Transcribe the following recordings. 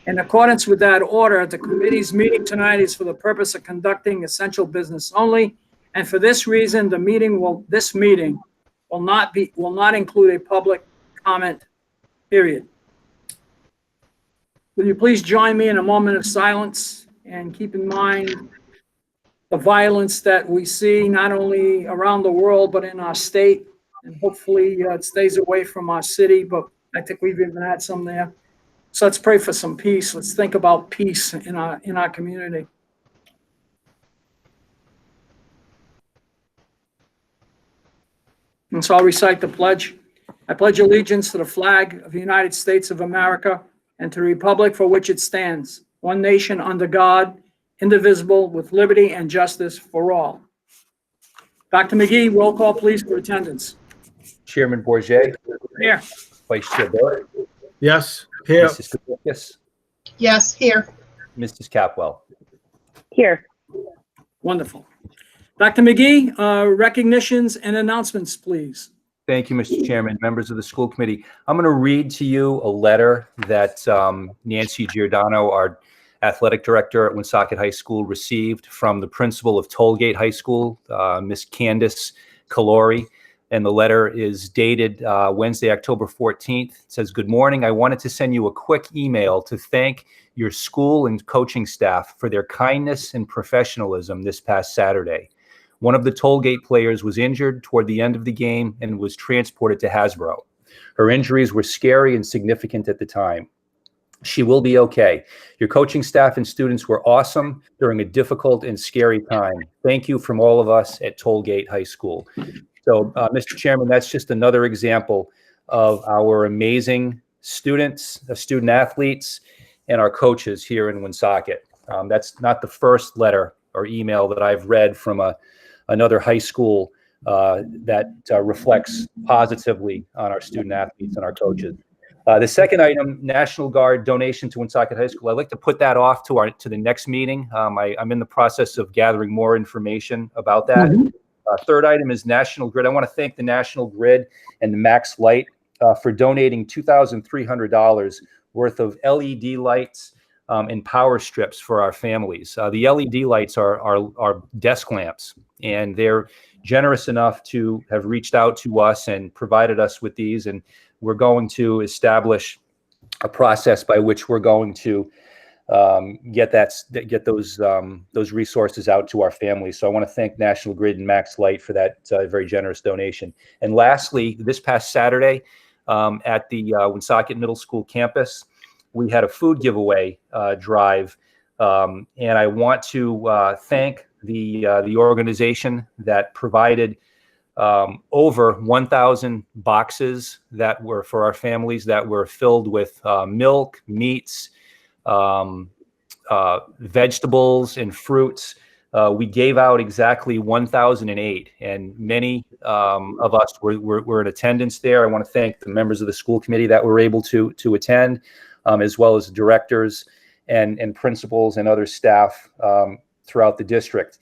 In accordance with that order, the committee's meeting tonight is for the purpose of conducting essential business only. And for this reason, this meeting will not include a public comment period. Will you please join me in a moment of silence and keep in mind the violence that we see not only around the world, but in our state, and hopefully it stays away from our city, but I think we've even had some there. So let's pray for some peace. Let's think about peace in our community. And so I'll recite the pledge. I pledge allegiance to the flag of the United States of America and to the republic for which it stands, one nation under God, indivisible, with liberty and justice for all. Dr. McGee, roll call, please, for attendance. Chairman Bourget. Here. Vice Chair Barrett. Yes, here. Mrs. Kalikis. Yes, here. Mrs. Capwell. Here. Wonderful. Dr. McGee, recognitions and announcements, please. Thank you, Mr. Chairman, members of the school committee. I'm going to read to you a letter that Nancy Giordano, our athletic director at Woonsocket High School, received from the principal of Tollgate High School, Miss Candace Calori. And the letter is dated Wednesday, October 14th. It says, "Good morning. I wanted to send you a quick email to thank your school and coaching staff for their kindness and professionalism this past Saturday. One of the Tollgate players was injured toward the end of the game and was transported to Hasbro. Her injuries were scary and significant at the time. She will be okay. Your coaching staff and students were awesome during a difficult and scary time. Thank you from all of us at Tollgate High School." So, Mr. Chairman, that's just another example of our amazing students, student athletes, and our coaches here in Woonsocket. That's not the first letter or email that I've read from another high school that reflects positively on our student athletes and our coaches. The second item, National Guard donation to Woonsocket High School. I'd like to put that off to the next meeting. I'm in the process of gathering more information about that. Mm-hmm. Third item is National Grid. I want to thank the National Grid and the Max Light for donating $2,300 worth of LED lights and power strips for our families. The LED lights are desk lamps, and they're generous enough to have reached out to us and provided us with these. And we're going to establish a process by which we're going to get those resources out to our families. So I want to thank National Grid and Max Light for that very generous donation. And lastly, this past Saturday at the Woonsocket Middle School campus, we had a food giveaway drive, and I want to thank the organization that provided over 1,000 boxes that were for our families that were filled with milk, meats, vegetables, and fruits. We gave out exactly 1,008, and many of us were in attendance there. I want to thank the members of the school committee that were able to attend, as well as directors and principals and other staff throughout the district.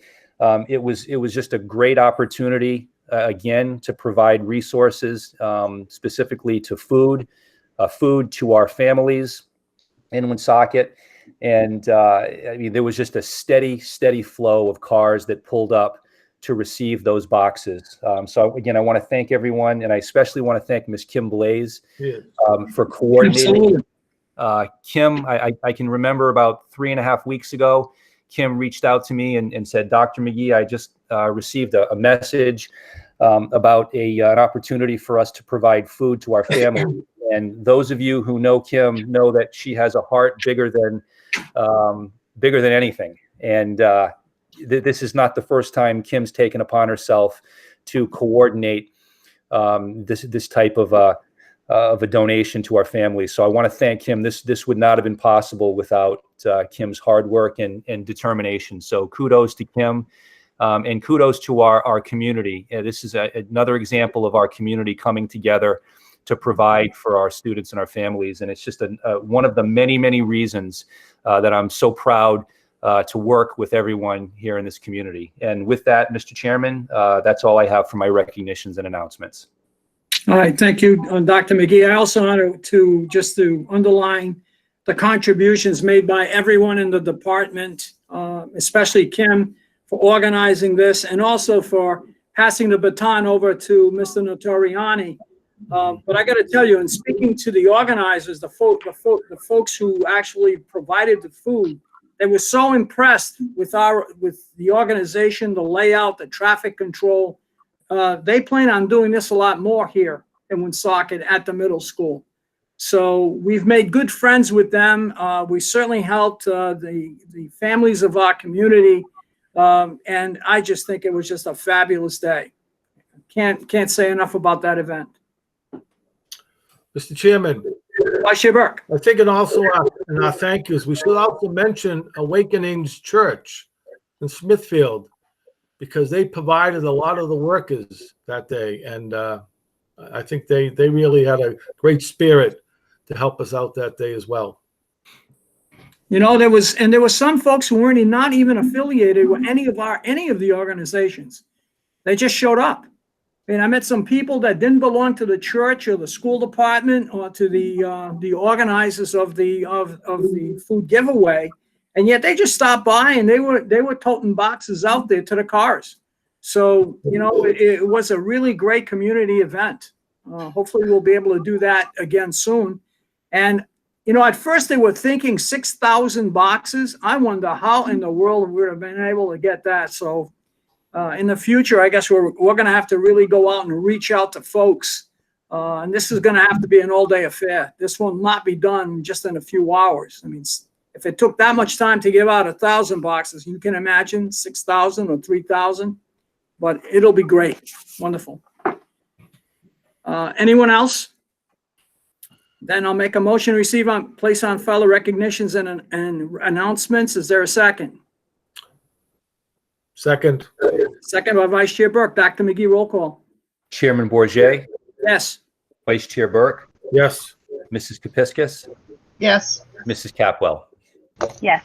It was just a great opportunity, again, to provide resources specifically to food to our families in Woonsocket. And I mean, there was just a steady flow of cars that pulled up to receive those boxes. So again, I want to thank everyone, and I especially want to thank Ms. Kim Blaze for coordinating. Kim, I can remember about 3.5 weeks ago, Kim reached out to me and said, "Dr. McGee, I just received a message about an opportunity for us to provide food to our family." And those of you who know Kim know that she has a heart bigger than anything. And this is not the first time Kim's taken upon herself to coordinate this type of a donation to our family. So I want to thank Kim. This would not have been possible without Kim's hard work and determination. So kudos to Kim, and kudos to our community. This is another example of our community coming together to provide for our students and our families. And it's just one of the many reasons that I'm so proud to work with everyone here in this community. And with that, Mr. Chairman, that's all I have for my recognitions and announcements. All right, thank you, Dr. McGee. I also want to underline the contributions made by everyone in the department, especially Kim, for organizing this and also for passing the baton over to Mr. Notoriani. But I got to tell you, in speaking to the organizers, the folks who actually provided the food, they were so impressed with the organization, the layout, the traffic control. They plan on doing this a lot more here in Woonsocket at the middle school. So we've made good friends with them. We certainly helped the families of our community, and I just think it was just a fabulous day. Can't say enough about that event. Mr. Chairman, Vice Chair Burke. I think it also in our thank yous, we should also mention Awakenings Church in Smithfield, because they provided a lot of the workers that day, and I think they really had a great spirit to help us out that day as well. You know, there were some folks who weren't not even affiliated with any of the organizations. They just showed up. And I met some people that didn't belong to the church or the school department or to the organizers of the food giveaway, and yet they just stopped by and they were toting boxes out there to the cars. So you know, it was a really great community event. Hopefully, we'll be able to do that again soon. And you know, at first they were thinking 6,000 boxes. I wonder how in the world we would have been able to get that. So. In the future, I guess we're going to have to really go out and reach out to folks. And this is going to have to be an all-day affair. This will not be done just in a few hours. I mean, if it took that much time to give out 1,000 boxes, you can imagine 6,000 or 3,000. But it'll be great. Wonderful. Anyone else? Then I'll make a motion to receive on place on file recognitions and announcements. Is there a second? Second. Second by Vice Chair Burke. Dr. McGee, roll call. Chairman Bourget, Yes. Vice Chair Burke, Yes. Mrs. Kepiscus, Yes. Mrs. Capwell. Yes.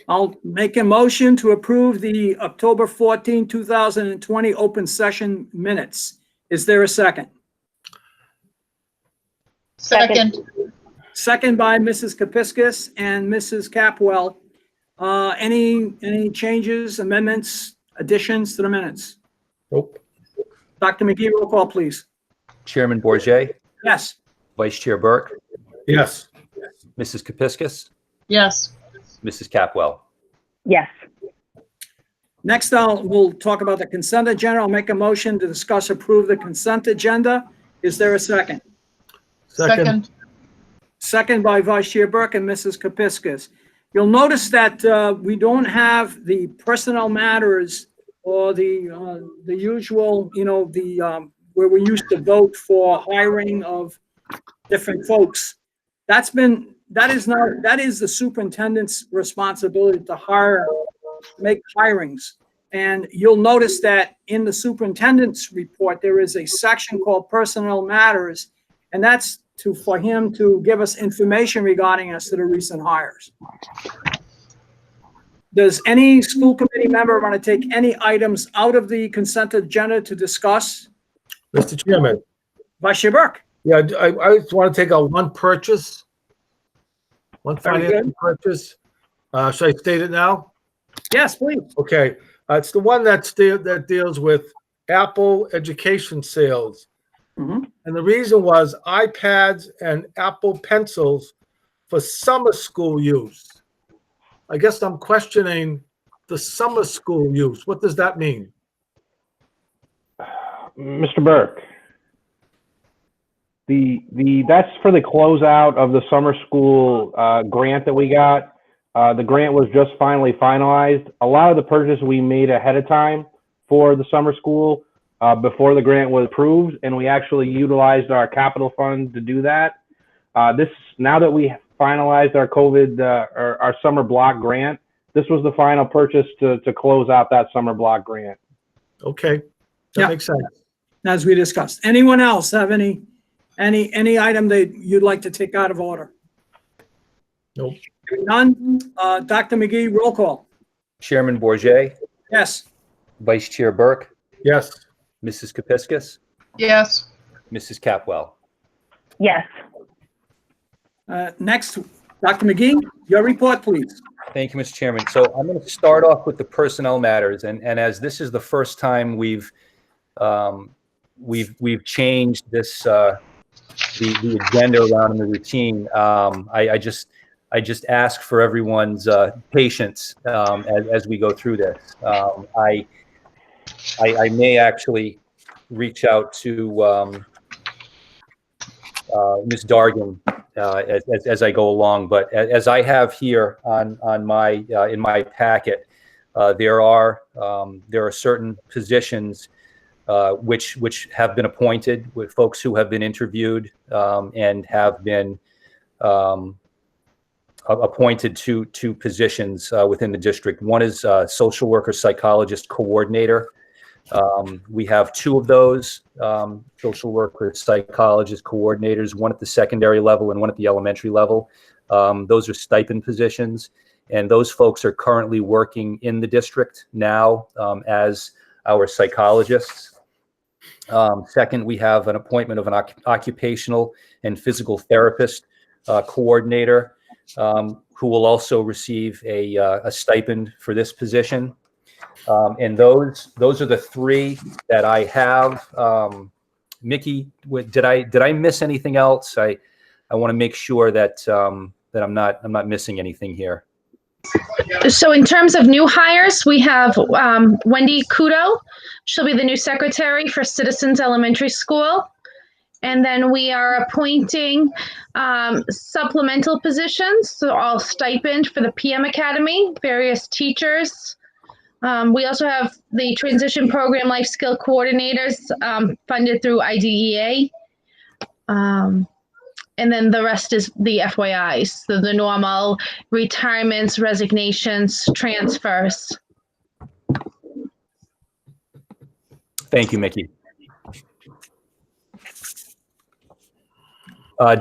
I'll make a motion to approve the October 14, 2020 open session minutes. Is there a second? Second. Second by Mrs. Kepiscus and Mrs. Capwell. Any changes, amendments, additions to the minutes? Nope. Dr. McGee, roll call, please. Chairman Bourget, Yes. Vice Chair Burke, Yes. Mrs. Kepiscus, Yes. Mrs. Capwell. Yes. Next, we'll talk about the consent agenda. I'll make a motion to discuss approve the consent agenda. Is there a second? Second. Second by Vice Chair Burke and Mrs. Kepiscus. You'll notice that we don't have the personnel matters or the usual, you know, where we used to vote for hiring of different folks. That is the superintendent's responsibility to make hirings. And you'll notice that in the superintendent's report, there is a section called personnel matters, and that's for him to give us information regarding us to the recent hires. Does any school committee member want to take any items out of the consent agenda to discuss? Mr. Chairman. Vice Chair Burke. Yeah, I just want to take out one purchase. One Very financial good. purchase. Should I state it now? Yes, please. Okay. It's the one that deals with Apple education sales. Mhm. And the reason was iPads and Apple pencils for summer school use. I guess I'm questioning the summer school use. What does that mean? Mr. Burke, that's for the closeout of the summer school grant that we got. The grant was just finally finalized. A lot of the purchases we made ahead of time for the summer school before the grant was approved, and we actually utilized our capital fund to do that. Now that we finalized our COVID or our summer block grant, this was the final purchase to close out that summer block grant. Okay, that Yeah. makes sense. As we discussed. Anyone else have any item that you'd like to take out of order? Nope. None? Dr. McGee, roll call. Chairman Bourget, Yes. Vice Chair Burke, Yes. Mrs. Kepiscus, Yes. Mrs. Capwell. Yes. Next, Dr. McGee, your report, please. Thank you, Mr. Chairman. So I'm going to start off with the personnel matters, and as this is the first time we've changed this the agenda around in the routine. I just ask for everyone's patience as we go through this. I may actually reach out to Ms. Dargan as I go along, but as I have here on my in my packet, there are certain positions which have been appointed with folks who have been interviewed and have been appointed to positions within the district. One is social worker psychologist coordinator. We have two of those social worker psychologist coordinators, one at the secondary level and one at the elementary level. Those are stipend positions, and those folks are currently working in the district now as our psychologists. Second, we have an appointment of an occupational and physical therapist coordinator who will also receive a stipend for this position. And those are the three that I have. Mickey, did I miss anything else? I want to make sure that that I'm not missing anything here. So in terms of new hires, we have Wendy Kudo. She'll be the new secretary for Citizens Elementary School. And then we are appointing supplemental positions, so all stipend for the PM Academy, various teachers. We also have the transition program life skill coordinators funded through IDEA. And then the rest is the FYIs, so the normal retirements, resignations, transfers. Thank you, Mickey.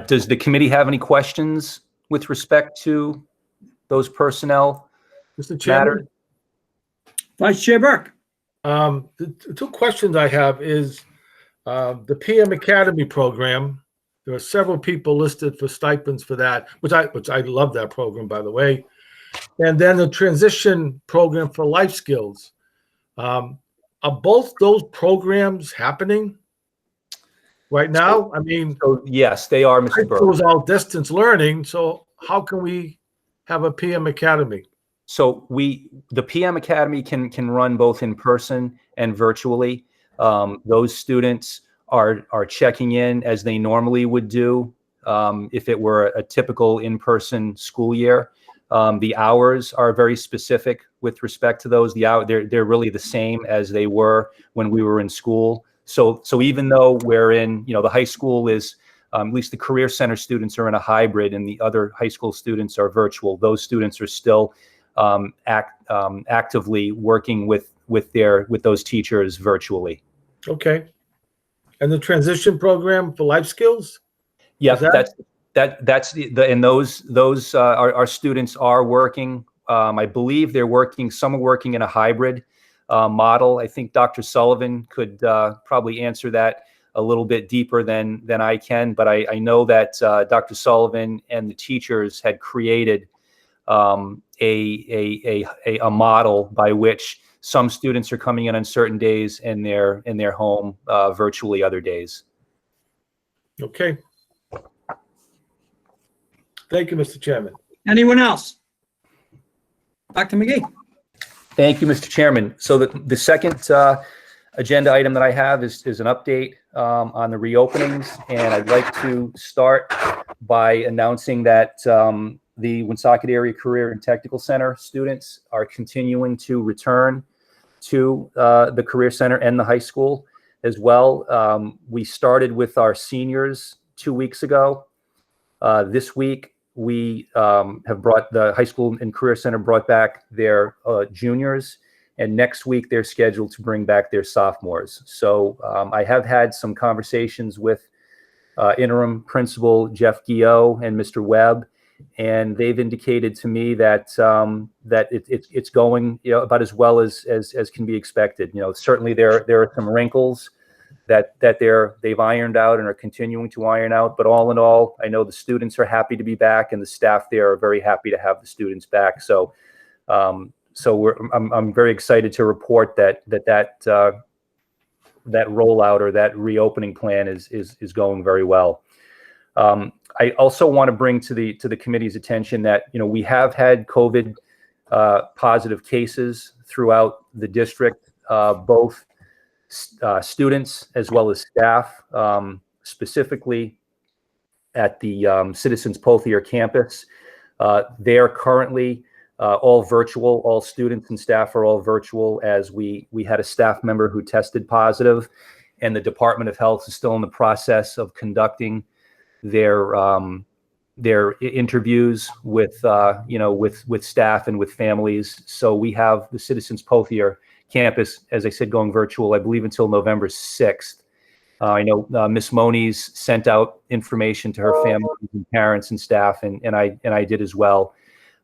Does the committee have any questions with respect to those personnel Mr. Chairman, matters? Vice Chair Burke. the two questions I have is the PM Academy program. There are several people listed for stipends for that, which I love that program, by the way. And then the transition program for life skills. Are both those programs happening right now? I mean, So yes, they are, high Mr. school Burke. is all distance learning, so how can we have a PM Academy? So the PM Academy can run both in person and virtually. Those students are checking in as they normally would do if it were a typical in-person school year. The hours are very specific with respect to those. They're really the same as they were when we were in school. So even though we're in, the high school is, at least the Career Center students are in a hybrid and the other high school students are virtual, those students are still actively working with those teachers virtually. Okay. And the transition program for life skills? Yeah, Is that- that's and those our students are working. I believe some are working in a hybrid model. I think Dr. Sullivan could probably answer that a little bit deeper than I can, but I know that Dr. Sullivan and the teachers had created a model by which some students are coming in on certain days and they're in their home virtually other days. Okay. Thank you, Mr. Chairman. Anyone else? Dr. McGee. Thank you, Mr. Chairman. So the second agenda item that I have is an update on the reopenings, and I'd like to start by announcing that the Woonsocket Area Career and Technical Center students are continuing to return to the Career Center and the high school as well. We started with our seniors 2 weeks ago. This week, we have brought the high school and Career Center brought back their juniors, and next week they're scheduled to bring back their sophomores. So I have had some conversations with interim principal Jeff Guillot and Mr. Webb, and they've indicated to me that it's going about as well as can be expected. Certainly there are some wrinkles that they've ironed out and are continuing to iron out. But all in all, I know the students are happy to be back, and the staff there are very happy to have the students back. So, I'm very excited to report that rollout or that reopening plan is going very well. I also want to bring to the committee's attention that, you know, we have had COVID positive cases throughout the district, both students as well as staff, specifically at the Citizens Pothier campus. They are currently all virtual. All students and staff are all virtual, as we had a staff member who tested positive, and the Department of Health is still in the process of conducting their interviews with with staff and with families. So we have the Citizens Pothier campus, as I said, going virtual, I believe, until November 6th. I know Miss Moniz sent out information to her family and parents and staff, and I did as well.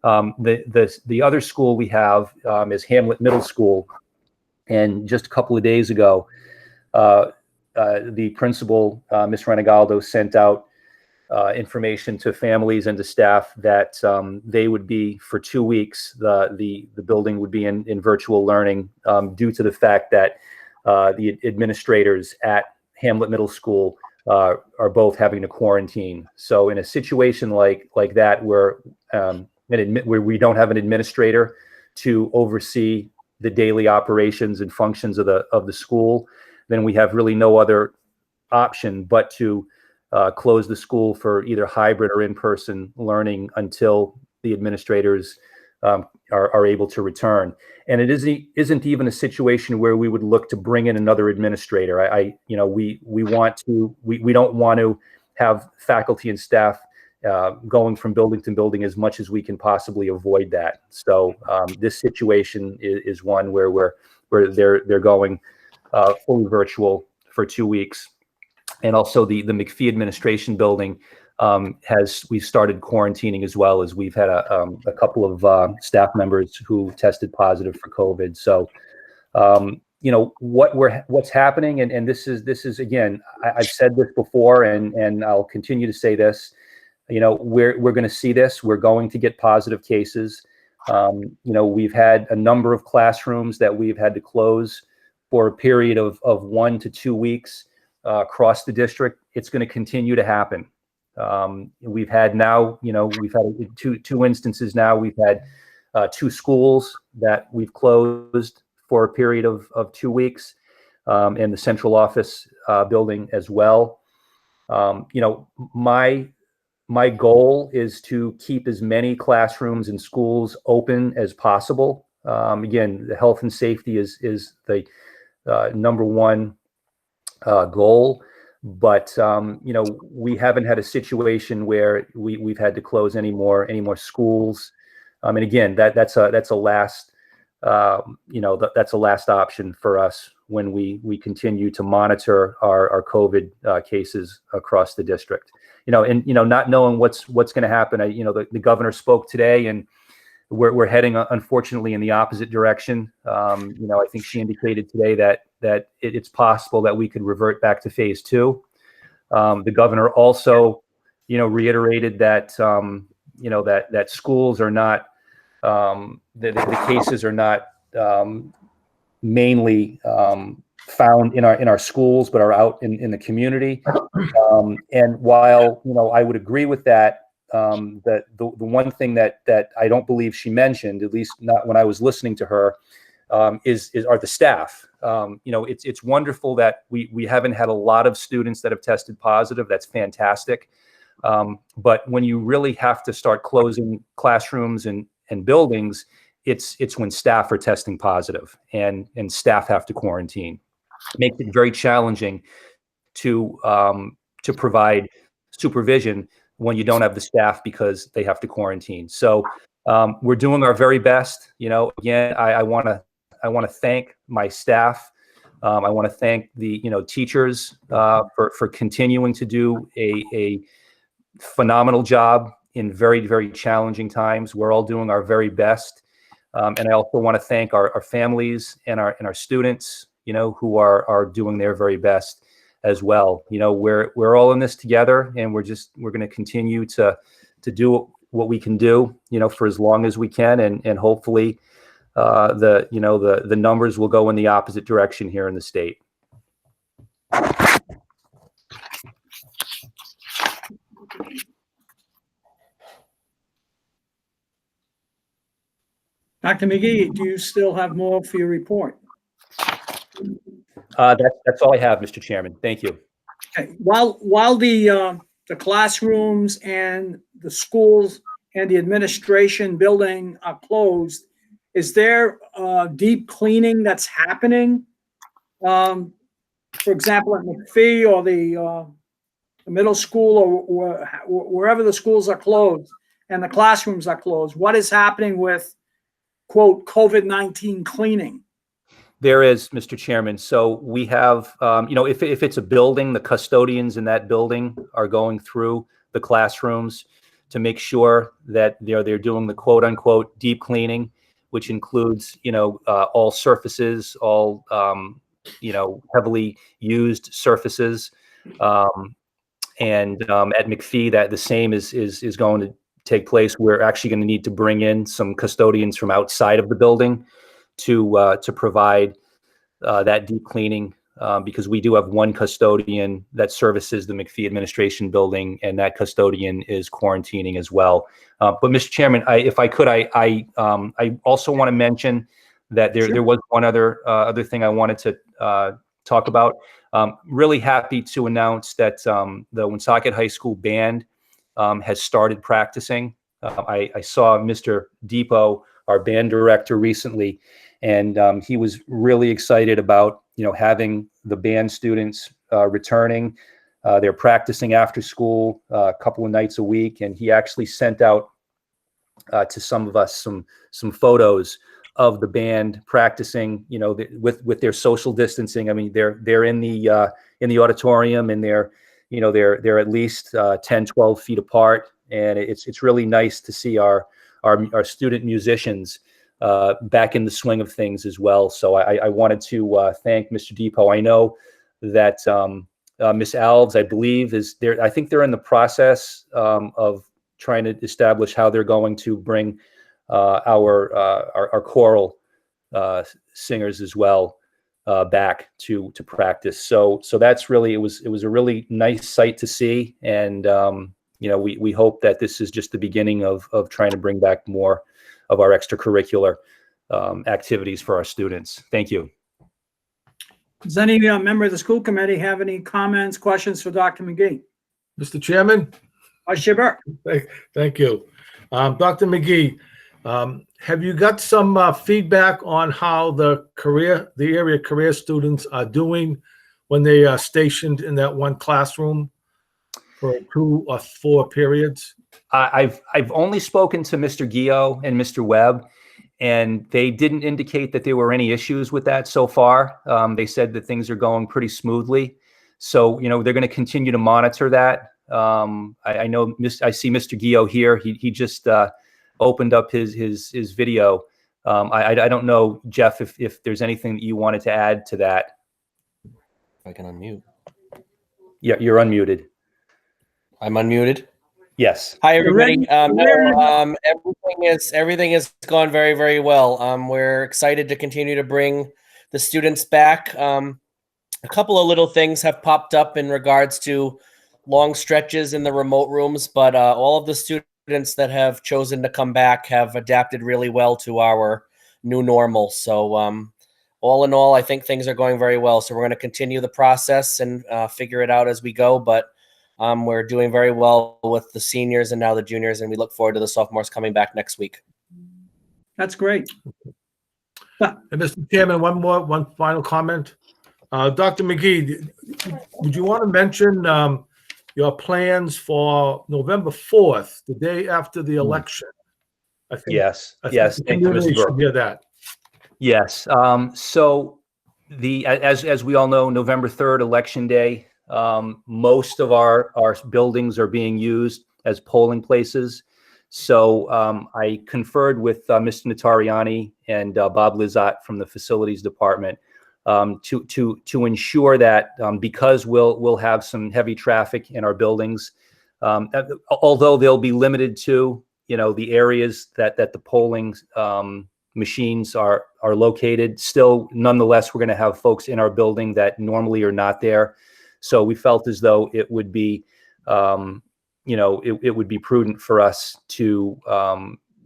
The other school we have is Hamlet Middle School, and just a couple of days ago, the principal, Miss Renegaldo, sent out information to families and to staff that they would be, for 2 weeks, the building would be in virtual learning, due to the fact that the administrators at Hamlet Middle School are both having to quarantine. So in a situation like that, where we don't have an administrator to oversee the daily operations and functions of the school, then we have really no other option but to close the school for either hybrid or in-person learning until the administrators are able to return. And it isn't even a situation where we would look to bring in another administrator. We don't want to have faculty and staff going from building to building as much as we can possibly avoid that. So this situation is one where they're going fully virtual for 2 weeks. And also the McPhee administration building we've started quarantining as well, as we've had a couple of staff members who tested positive for COVID. So, what's happening, and this is again, I've said this before, and I'll continue to say this. We're going to see this. We're going to get positive cases. We've had a number of classrooms that we've had to close for a period of 1 to 2 weeks across the district. It's going to continue to happen. We've had two instances now. We've had 2 schools that we've closed for a period of 2 weeks, and the central office building as well. My goal is to keep as many classrooms and schools open as possible. Again, the health and safety is the number one goal. But we haven't had a situation where we've had to close any more schools. And again, that's a last that's a last option for us when we continue to monitor our COVID cases across the district. Not knowing what's going to happen. The governor spoke today, and we're heading, unfortunately, in the opposite direction. I think she indicated today that it's possible that we could revert back to phase 2. The governor also, reiterated that that schools are not the cases are not mainly found in our schools, but are out in the community. And while I would agree with that. That the one thing that I don't believe she mentioned, at least not when I was listening to her, are the staff. It's wonderful that we haven't had a lot of students that have tested positive. That's fantastic. But when you really have to start closing classrooms and buildings, it's when staff are testing positive and staff have to quarantine. It makes it very challenging to provide supervision when you don't have the staff because they have to quarantine. So we're doing our very best. Again, I want to thank my staff. I want to thank the teachers for continuing to do a phenomenal job in very, very challenging times. We're all doing our very best. And I also want to thank our families and our students, who are doing their very best. as well. You know, we're all in this together, and we're going to continue to do what we can do, you know, for as long as we can, and hopefully the numbers will go in the opposite direction here in the state. Dr. McGee, do you still have more for your report? That's all I have, Mr. Chairman. Thank you. Okay. While the classrooms and the schools and the administration building are closed, is there deep cleaning that's happening? For example, at McPhee or the middle school, or wherever the schools are closed and the classrooms are closed, what is happening with, quote, COVID-19 cleaning? There is, Mr. Chairman. So we have, if it's a building, the custodians in that building are going through the classrooms to make sure that they're doing the quote unquote deep cleaning, which includes, all surfaces, all, heavily used surfaces. And at McPhee, that the same is going to take place. We're actually going to need to bring in some custodians from outside of the building to provide that deep cleaning, because we do have one custodian that services the McPhee administration building, and that custodian is quarantining as well. But Mr. Chairman, if I could, I also want to mention that there was one other thing I wanted to talk about. Really happy to announce that the Woonsocket High School band has started practicing. I saw Mr. Depot, our band director, recently, and he was really excited about having the band students returning. They're practicing after school a couple of nights a week, and he actually sent out to some of us some photos of the band practicing, with their social distancing. I mean, they're in the auditorium, and they're at least 10, 12 feet apart, and it's really nice to see our student musicians back in the swing of things as well. So I wanted to thank Mr. Depot. I know that Miss Alves, I believe, is there. I think they're in the process of trying to establish how they're going to bring our choral singers as well back to practice. So that's really, it was a really nice sight to see, and we hope that this is just the beginning of trying to bring back more of our extracurricular activities for our students. Thank you. Does any member of the school committee have any comments, questions for Dr. McGee? Mr. Chairman? Vice Chair. Thank you. Dr. McGee, have you got some feedback on how the area career students are doing when they are stationed in that one classroom for 2 or 4 periods? I've only spoken to Mr. Gio and Mr. Webb, and they didn't indicate that there were any issues with that so far. They said that things are going pretty smoothly. So, they're going to continue to monitor that. I know I see Mr. Gio here. He just opened up his video. I don't know, Jeff, if there's anything that you wanted to add to that. I can unmute. Yeah, you're unmuted. I'm unmuted. Yes. Hi, everybody. Everything is gone very, very well. We're excited to continue to bring the students back. A couple of little things have popped up in regards to long stretches in the remote rooms, but all of the students that have chosen to come back have adapted really well to our new normal. So all in all, I think things are going very well. So we're going to continue the process and figure it out as we go. But we're doing very well with the seniors and now the juniors, and we look forward to the sophomores coming back next week. That's great. And Mr. Chairman, one final comment. Dr. McGee, would you want to mention your plans for November 4th, the day after the election? I think, Yes. I think Yes. the Thank you, community Mr. Burke. should hear that. Yes. So as we all know, November 3rd, Election Day, most of our buildings are being used as polling places. So I conferred with Mr. Notariani and Bob Lizotte from the facilities department to ensure that because we'll have some heavy traffic in our buildings, although they'll be limited to the areas that the polling machines are located. Still, nonetheless, we're going to have folks in our building that normally are not there. So we felt as though it would be, it would be prudent for us to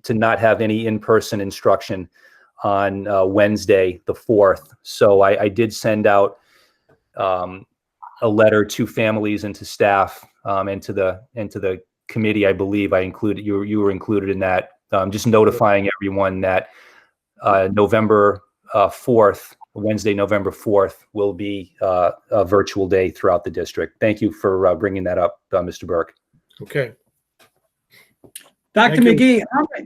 not have any in-person instruction on Wednesday, the 4th. So I did send out a letter to families and to staff and to the committee. I believe I included you were included in that, just notifying everyone that November 4th, Wednesday, November 4th, will be a virtual day throughout the district. Thank you for bringing that up, Mr. Burke. Okay. Dr. Thank McGee,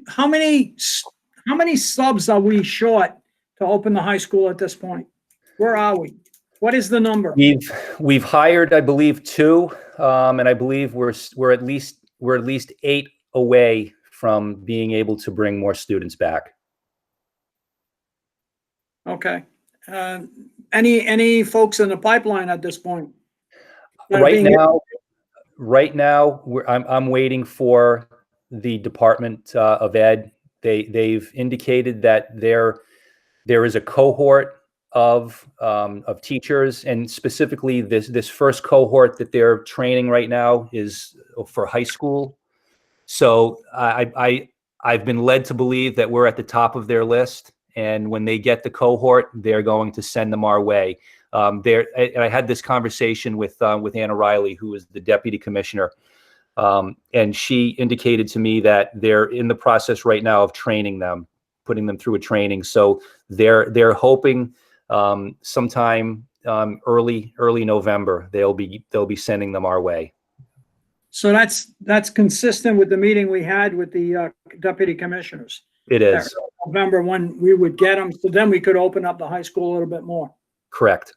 how many subs are we short to open the high school at this point? Where are we? What is the number? We've hired, I believe, 2, and I believe we're at least 8 away from being able to bring more students back. Okay. Any folks in the pipeline at this point? Right now, I'm waiting for the Department of Ed. They've indicated that there is a cohort of teachers, and specifically this first cohort that they're training right now is for high school. So I've been led to believe that we're at the top of their list, and when they get the cohort, they're going to send them our way. I had this conversation with Anna Riley, who is the deputy commissioner, and she indicated to me that they're in the process right now of training them, putting them through a training. So they're hoping sometime early November they'll be sending them our way. So that's consistent with the meeting we had with the deputy commissioners. It is. November, when we would get them, so then we could open up the high school a little bit more. Correct.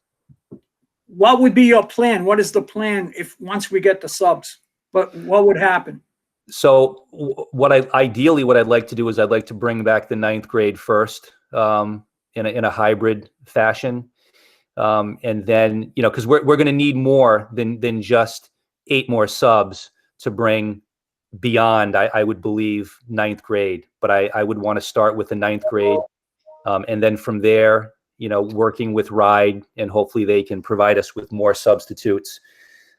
What would be your plan? What is the plan once we get the subs? But what would happen? So ideally what I'd like to do is I'd like to bring back the 9th grade first in a hybrid fashion. And then, because we're going to need more than just 8 more subs to bring beyond, I would believe, 9th grade. But I would want to start with the 9th grade. And then from there, working with RIDE, and hopefully they can provide us with more substitutes,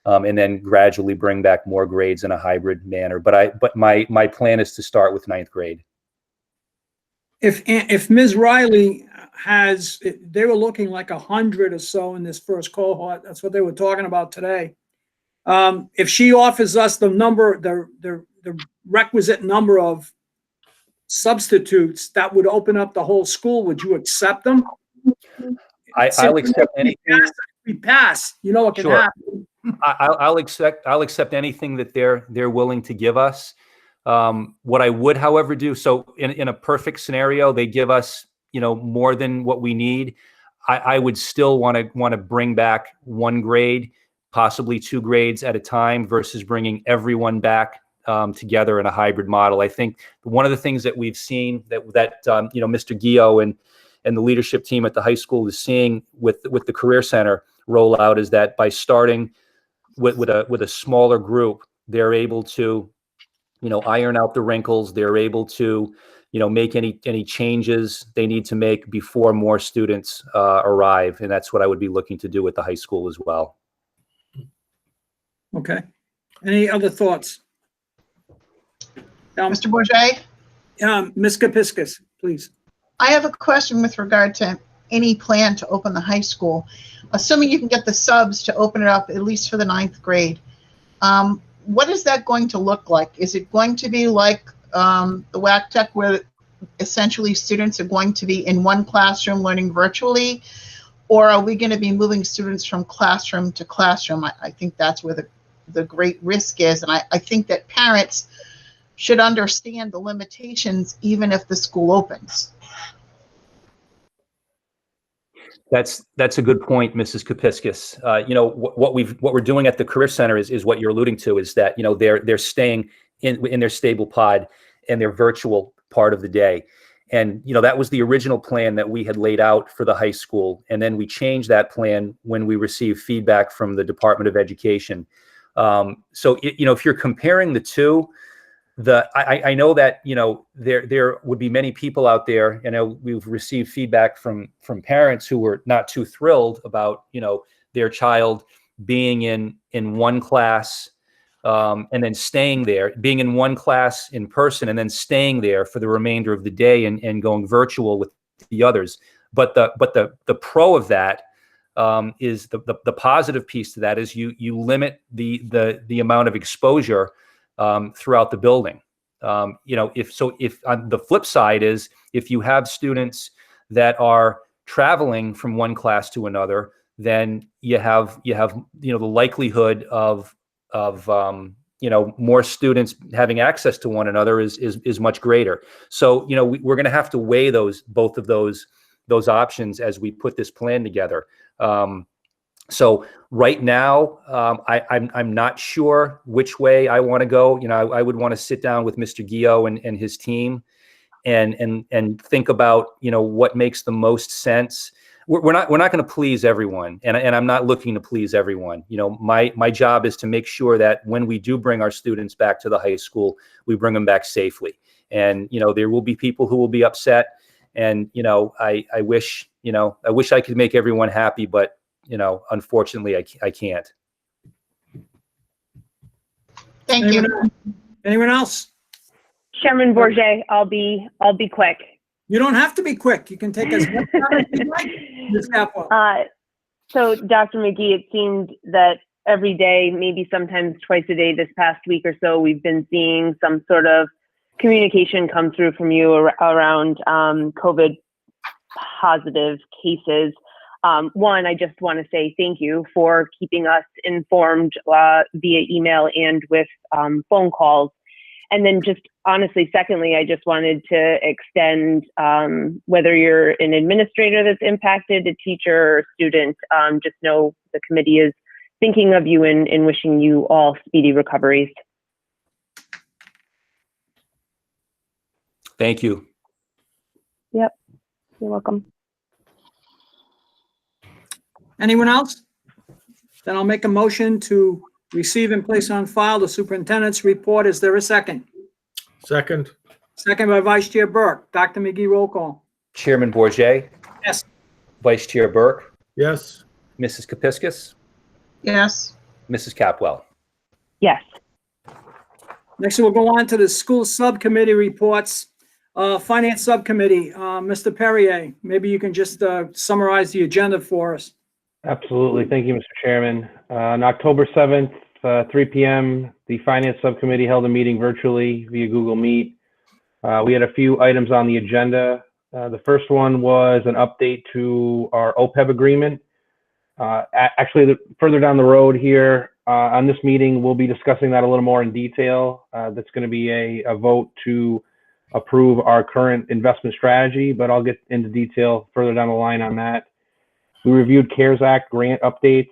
and then gradually bring back more grades in a hybrid manner. But my plan is to start with 9th grade. If Ms. Riley they were looking like 100 or so in this first cohort. That's what they were talking about today. If she offers us the requisite number of substitutes that would open up the whole school, would you accept them? I'll accept anything. We pass. What can Sure. happen. I'll accept anything that they're willing to give us. What I would, however, do, so in a perfect scenario, they give us more than what we need. I would still want to bring back 1 grade, possibly 2 grades at a time, versus bringing everyone back together in a hybrid model. I think one of the things that we've seen that Mr. Gio and the leadership team at the high school is seeing with the Career Center rollout is that by starting with a smaller group, they're able to iron out the wrinkles. They're able to make any changes they need to make before more students arrive, and that's what I would be looking to do with the high school as well. Okay. Any other thoughts? Mr. Bourget? Ms. Kapiskas, please. I have a question with regard to any plan to open the high school. Assuming you can get the subs to open it up, at least for the 9th grade, what is that going to look like? Is it going to be like the WAC Tech, where essentially students are going to be in one classroom learning virtually? Or are we going to be moving students from classroom to classroom? I think that's where the great risk is. And I think that parents should understand the limitations even if the school opens. That's a good point, Mrs. Kapiskas. What we're doing at the Career Center is what you're alluding to, is that they're staying in their stable pod and their virtual part of the day, And, that was the original plan that we had laid out for the high school. And then we changed that plan when we received feedback from the Department of Education. So, if you're comparing the two, I know that, there would be many people out there, we've received feedback from parents who were not too thrilled about, their child being in one class, and then staying there, being in one class in person and then staying there for the remainder of the day and going virtual with the others. But the pro of that is the positive piece to that is you limit the amount of exposure throughout the building. If on the flip side is if you have students that are traveling from one class to another, then you have the likelihood of more students having access to one another is much greater. So we're going to have to weigh both of those options as we put this plan together. So right now, I'm not sure which way I want to go. I would want to sit down with Mr. Gio and his team and think about what makes the most sense. We're not going to please everyone, and I'm not looking to please everyone. My job is to make sure that when we do bring our students back to the high school, we bring them back safely. And there will be people who will be upset, and I wish I could make everyone happy, but unfortunately I can't. Thank you. Anyone else? Chairman Bourget, I'll be quick. You don't have to be quick. You can take as much time as you like, Ms. Capwell. So, Dr. McGee, it seemed that every day, maybe sometimes twice a day this past week or so, we've been seeing some sort of communication come through from you around COVID positive cases. One, I just want to say thank you for keeping us informed via email and with phone calls. And then just honestly, secondly, I just wanted to extend, whether you're an administrator that's impacted, a teacher or student, just know the committee is thinking of you and wishing you all speedy recoveries. Thank you. Yep, you're welcome. Anyone else? Then I'll make a motion to receive and place on file the superintendent's report. Is there a second? Second. Second by Vice Chair Burke. Dr. McGee, roll call. Chairman Bourget, Yes. Vice Chair Burke, Yes. Mrs. Kepiscus, Yes. Mrs. Capwell. Yes. Next, we'll go on to the school subcommittee reports. Finance subcommittee, Mr. Perrier, maybe you can just summarize the agenda for us. Absolutely. Thank you, Mr. Chairman. On October 7th, 3 p.m., the Finance Subcommittee held a meeting virtually via Google Meet. We had a few items on the agenda. The first one was an update to our OPEB agreement. Actually, further down the road here on this meeting, we'll be discussing that a little more in detail. That's going to be a vote to approve our current investment strategy, but I'll get into detail further down the line on that. We reviewed CARES Act grant updates.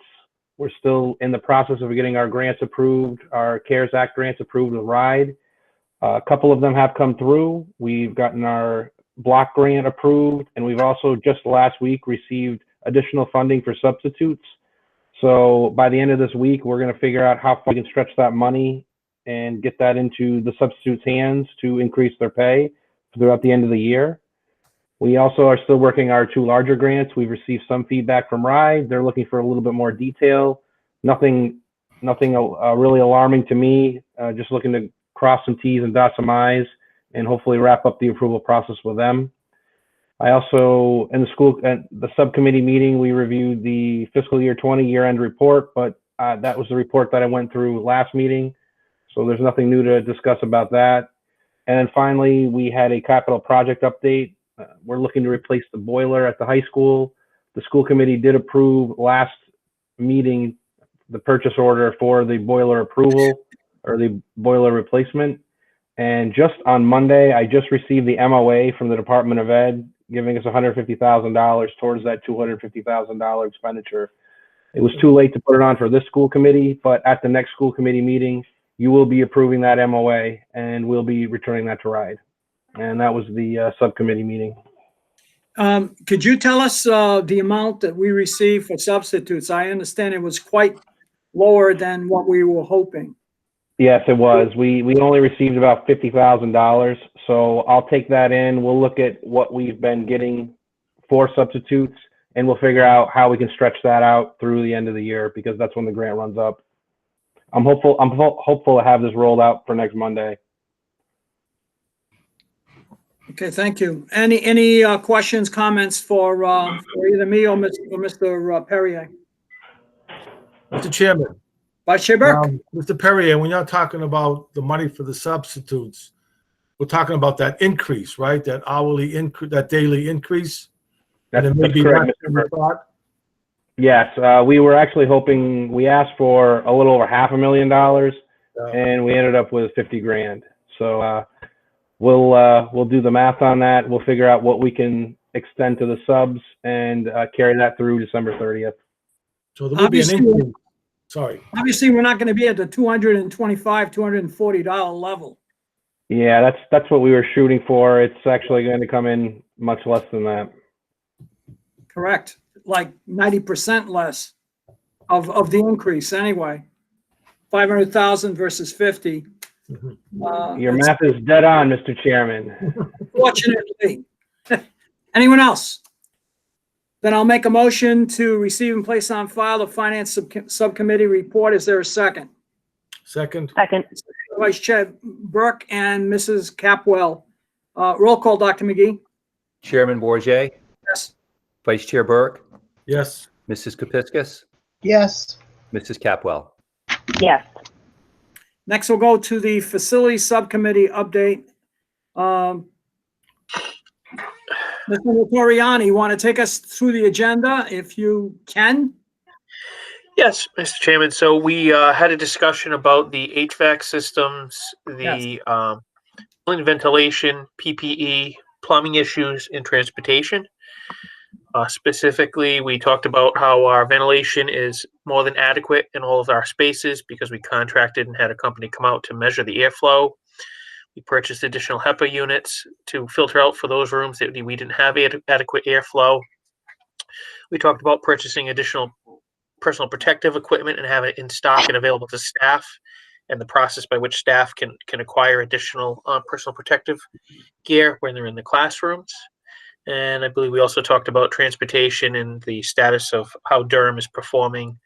We're still in the process of getting our grants approved, our CARES Act grants approved with RIDE. A couple of them have come through. We've gotten our block grant approved, and we've also just last week received additional funding for substitutes. So by the end of this week, we're going to figure out how far we can stretch that money and get that into the substitutes' hands to increase their pay throughout the end of the year. We also are still working our two larger grants. We've received some feedback from RIDE. They're looking for a little bit more detail. Nothing really alarming to me. Just looking to cross some T's and dot some I's and hopefully wrap up the approval process with them. I also, in the subcommittee meeting, we reviewed the fiscal year 20 year-end report, but that was the report that I went through last meeting. So there's nothing new to discuss about that. And then finally, we had a capital project update. We're looking to replace the boiler at the high school. The school committee did approve last meeting the purchase order for the boiler approval or the boiler replacement. And just on Monday, I just received the MOA from the Department of Ed, giving us $150,000 towards that $250,000 expenditure. It was too late to put it on for this school committee, but at the next school committee meeting, you will be approving that MOA and we'll be returning that to RIDE. And that was the subcommittee meeting. Could you tell us the amount that we received for substitutes? I understand it was quite lower than what we were hoping. Yes, it was. We only received about $50,000. So I'll take that in. We'll look at what we've been getting for substitutes, and we'll figure out how we can stretch that out through the end of the year, because that's when the grant runs up. I'm hopeful to have this rolled out for next Monday. Okay, thank you. Any questions, comments for either me or Mr. Perrier? Mr. Chairman, Vice Chair Burke? Mr. Perrier, when you're talking about the money for the substitutes, we're talking about that increase, right? That hourly increase, that daily increase? That's, And it may that's be correct, less Mr. than we Burke. thought? Yes, we were actually hoping, we asked for a little over $500,000, and we ended up with 50 grand. So we'll do the math on that. We'll figure out what we can extend to the subs and carry that through December 30th. So there will be an Obviously- increase. Sorry. Obviously, we're not going to be at the $225, $240 level. Yeah, that's what we were shooting for. It's actually going to come in much less than that. Correct. Like 90% less of the increase anyway. 500,000 versus 50. Your math is dead on, Mr. Chairman. Fortunately. Anyone else? Then I'll make a motion to receive and place on file the Finance Subcommittee report. Is there a second? Second. Second. Vice Chair Burke and Mrs. Capwell. Roll call, Dr. McGee. Chairman Bourget, Yes. Vice Chair Burke, Yes. Mrs. Kepiscus, Yes. Mrs. Capwell. Yes. Next, we'll go to the Facility Subcommittee update. Mr. Notoriani, you want to take us through the agenda if you can? Yes, Mr. Chairman. So we had a discussion about the HVAC systems, the cooling, ventilation, PPE, plumbing issues, and transportation. Specifically, we talked about how our ventilation is more than adequate in all of our spaces because we contracted and had a company come out to measure the airflow. We purchased additional HEPA units to filter out for those rooms that we didn't have adequate airflow. We talked about purchasing additional personal protective equipment and have it in stock and available to staff, and the process by which staff can acquire additional personal protective gear when they're in the classrooms. And I believe we also talked about transportation and the status of how Durham is performing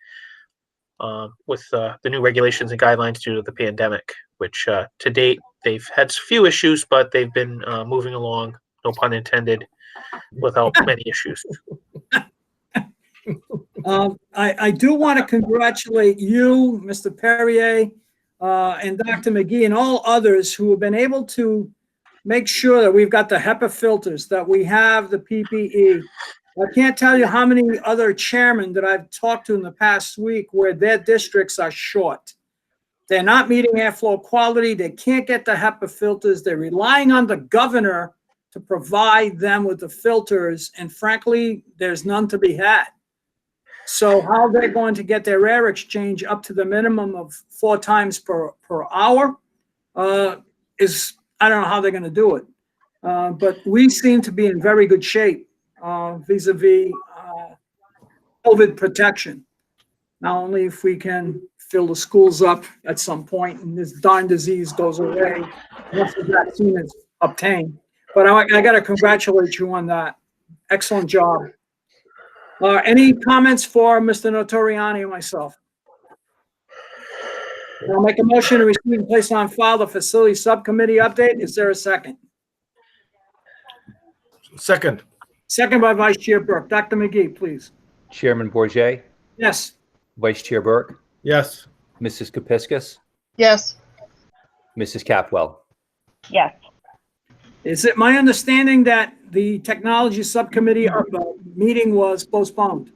with the new regulations and guidelines due to the pandemic, which to date, they've had a few issues, but they've been moving along, no pun intended, without many issues. I do want to congratulate you, Mr. Perrier, and Dr. McGee, and all others who have been able to make sure that we've got the HEPA filters, that we have the PPE. I can't tell you how many other chairmen that I've talked to in the past week where their districts are short. They're not meeting airflow quality. They can't get the HEPA filters. They're relying on the governor to provide them with the filters. And frankly, there's none to be had. So how they're going to get their air exchange up to the minimum of 4 times per hour is, I don't know how they're going to do it. But we seem to be in very good shape vis-a-vis COVID protection. Not only if we can fill the schools up at some point and this darn disease goes away once the vaccine is obtained. But I got to congratulate you on that. Excellent job. Any comments for Mr. Notoriani and myself? I'll make a motion to receive and place on file the Facility Subcommittee update. Is there a second? Second. Second by Vice Chair Burke. Dr. McGee, please. Chairman Bourget, Yes. Vice Chair Burke, Yes. Mrs. Kepiscus, Yes. Mrs. Capwell. Yes. Is it my understanding that the Technology Subcommittee meeting was postponed?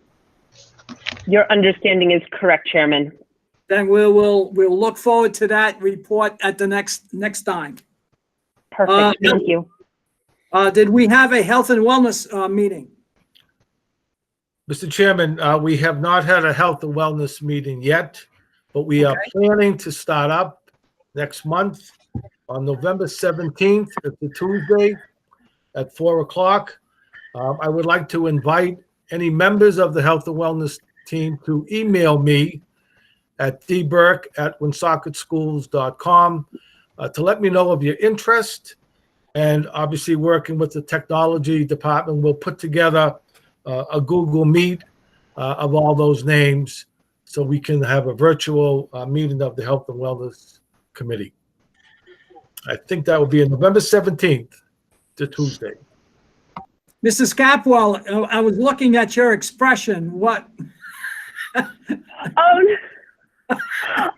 Your understanding is correct, Chairman. Then we'll look forward to that report at the next time. Perfect. Thank you. Did we have a health and wellness meeting? Mr. Chairman, we have not had a health and wellness meeting yet, but we are planning to start up next month on November 17th. It's a Tuesday at 4 o'clock. I would like to invite any members of the Health and Wellness team to email me at dburke@woonsocketschools.com to let me know of your interest. And obviously, working with the technology department, we'll put together a Google Meet of all those names so we can have a virtual meeting of the Health and Wellness Committee. I think that will be on November 17th, the Tuesday. Mrs. Capwell, I was looking at your expression. What? Oh,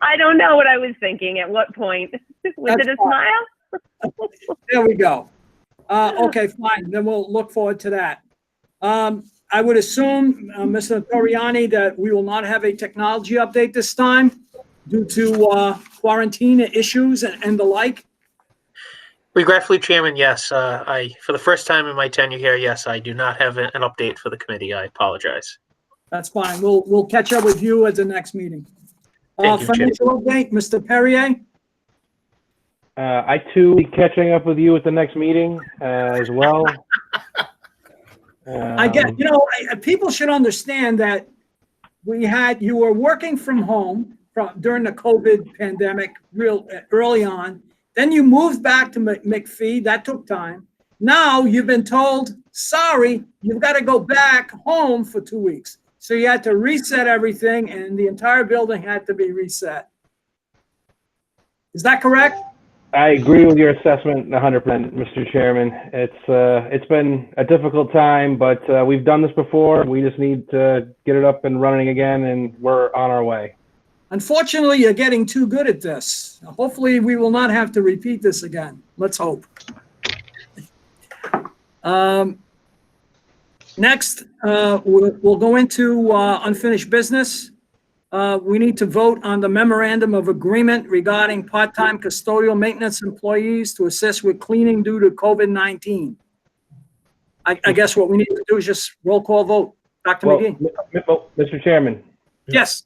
I don't know what I was thinking. At what point? Was That's it a fine. smile? There we go. Okay, fine. Then we'll look forward to that. I would assume, Mr. Toriani, that we will not have a technology update this time due to quarantine issues and the like. Regretfully, Chairman, yes. For the first time in my tenure here, yes, I do not have an update for the committee. I apologize. That's fine. We'll catch up with you at the next meeting. Thank you, Chair. Financial update, Mr. Perrier? I too will be catching up with you at the next meeting as well. I get, people should understand that you were working from home during the COVID pandemic real early on. Then you moved back to McPhee. That took time. Now you've been told, sorry, you've got to go back home for 2 weeks. So you had to reset everything and the entire building had to be reset. Is that correct? I agree with your assessment 100%, Mr. Chairman. It's been a difficult time, but we've done this before. We just need to get it up and running again, and we're on our way. Unfortunately, you're getting too good at this. Hopefully, we will not have to repeat this again. Let's hope. Next, we'll go into unfinished business. We need to vote on the memorandum of agreement regarding part-time custodial maintenance employees to assist with cleaning due to COVID-19. I guess what we need to do is just roll call vote. Dr. McGee? Mr. Chairman, Yes.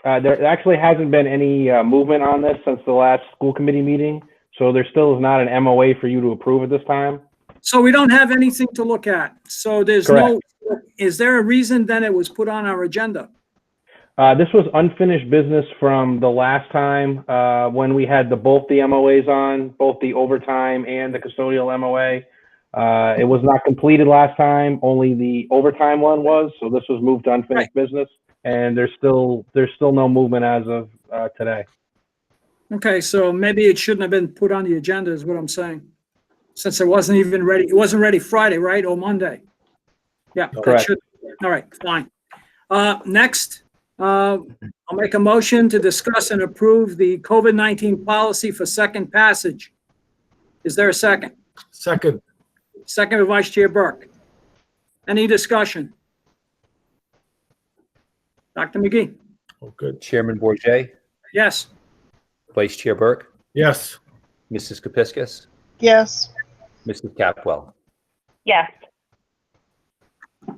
there actually hasn't been any movement on this since the last school committee meeting, so there still is not an MOA for you to approve at this time. So we don't have anything to look at. So there's is there a reason then it was put on our agenda? This was unfinished business from the last time when we had both the MOAs on, both the overtime and the custodial MOA. It was not completed last time, only the overtime one was, so this was moved to unfinished business, and there's still no movement as of today. Okay, so maybe it shouldn't have been put on the agenda is what I'm saying. Since it wasn't even ready, it wasn't ready Friday, right, or Monday? Yeah, that Correct. should, all right, fine. Next, I'll make a motion to discuss and approve the COVID-19 policy for second passage. Is there a second? Second. Second by Vice Chair Burke. Any discussion? Dr. McGee? Oh, good. Chairman Bourget, Yes. Vice Chair Burke, Yes. Mrs. Kepiscus, Yes. Mrs. Capwell. Yes.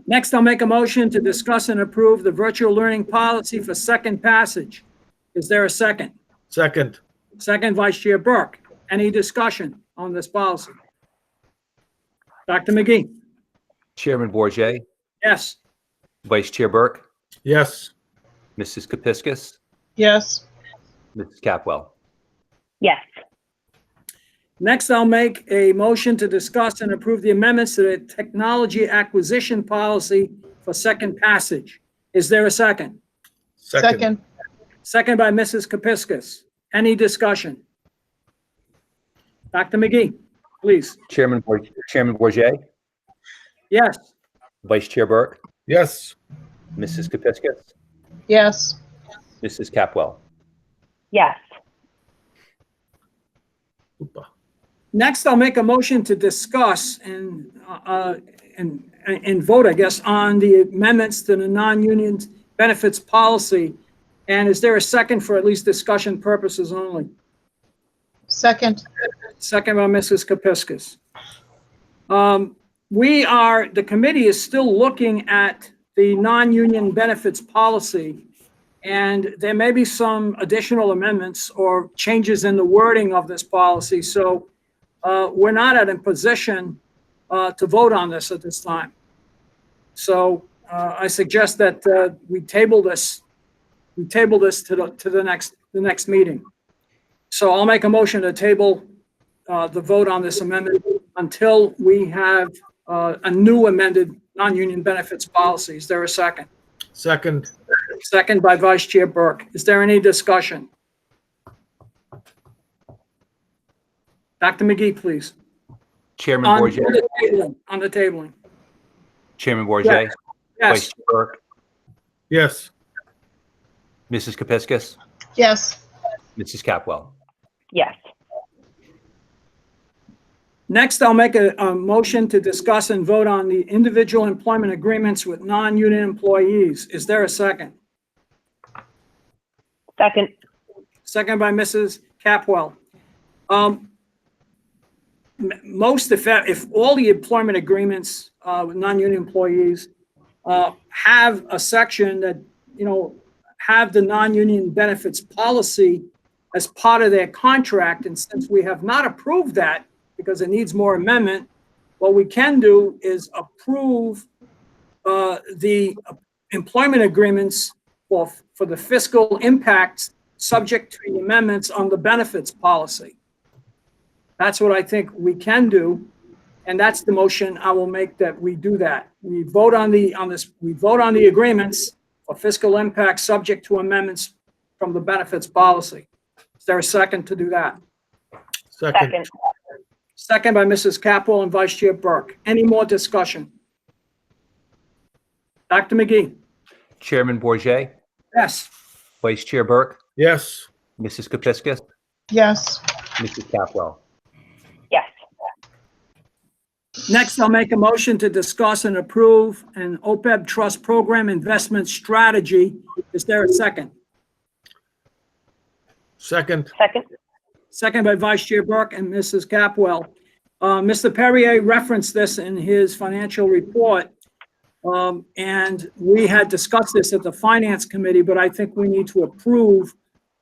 Next, I'll make a motion to discuss and approve the virtual learning policy for second passage. Is there a second? Second. Second, Vice Chair Burke. Any discussion on this policy? Dr. McGee? Chairman Bourget, Yes. Vice Chair Burke, Yes. Mrs. Kepiscus, Yes. Mrs. Capwell. Yes. Next, I'll make a motion to discuss and approve the amendments to the technology acquisition policy for second passage. Is there a second? Second. Second by Mrs. Kepiscus. Any discussion? Dr. McGee, please. Chairman Bourget, Yes. Vice Chair Burke, Yes. Mrs. Kepiscus, Yes. Mrs. Capwell. Yes. Super. Next, I'll make a motion to discuss and vote, I guess, on the amendments to the non-union benefits policy. And is there a second for at least discussion purposes only? Second. Second by Mrs. Kepiscus. The committee is still looking at the non-union benefits policy. And there may be some additional amendments or changes in the wording of this policy. So we're not in a position to vote on this at this time. So I suggest that we table this to the next meeting. So I'll make a motion to table the vote on this amendment until we have a new amended non-union benefits policy. Is there a second? Second. Second by Vice Chair Burke. Is there any discussion? Dr. McGee, please. Chairman On Bourget, the tabling, on the tabling. Chairman Bourget, Vice Yes, Chair Burke, Yes. Mrs. Kepiscus, Yes. Mrs. Capwell. Yes. next I'll make a motion to discuss and vote on the individual employment agreements with non-union employees. Is there a second? Second. Second by Mrs. Capwell. If all the employment agreements with non-union employees have a section that, have the non-union benefits policy as part of their contract, and since we have not approved that because it needs more amendment, what we can do is approve the employment agreements for the fiscal impacts subject to the amendments on the benefits policy. That's what I think we can do, and that's the motion I will make, that we do that. We vote on the agreements for fiscal impact subject to amendments from the benefits policy. Is there a second to do that? Second. Second. Second by Mrs. Capwell and Vice Chair Burke. Any more discussion? Dr. McGee? Chairman Bourget, Yes. Vice Chair Burke, Yes. Mrs. Kepiscus, Yes. Mrs. Capwell. Yes. Next, I'll make a motion to discuss and approve an OPEB trust program investment strategy. Is there a second? Second. Second. Second by Vice Chair Burke and Mrs. Capwell. Mr. Perrier referenced this in his financial report. And we had discussed this at the Finance Committee, but I think we need to approve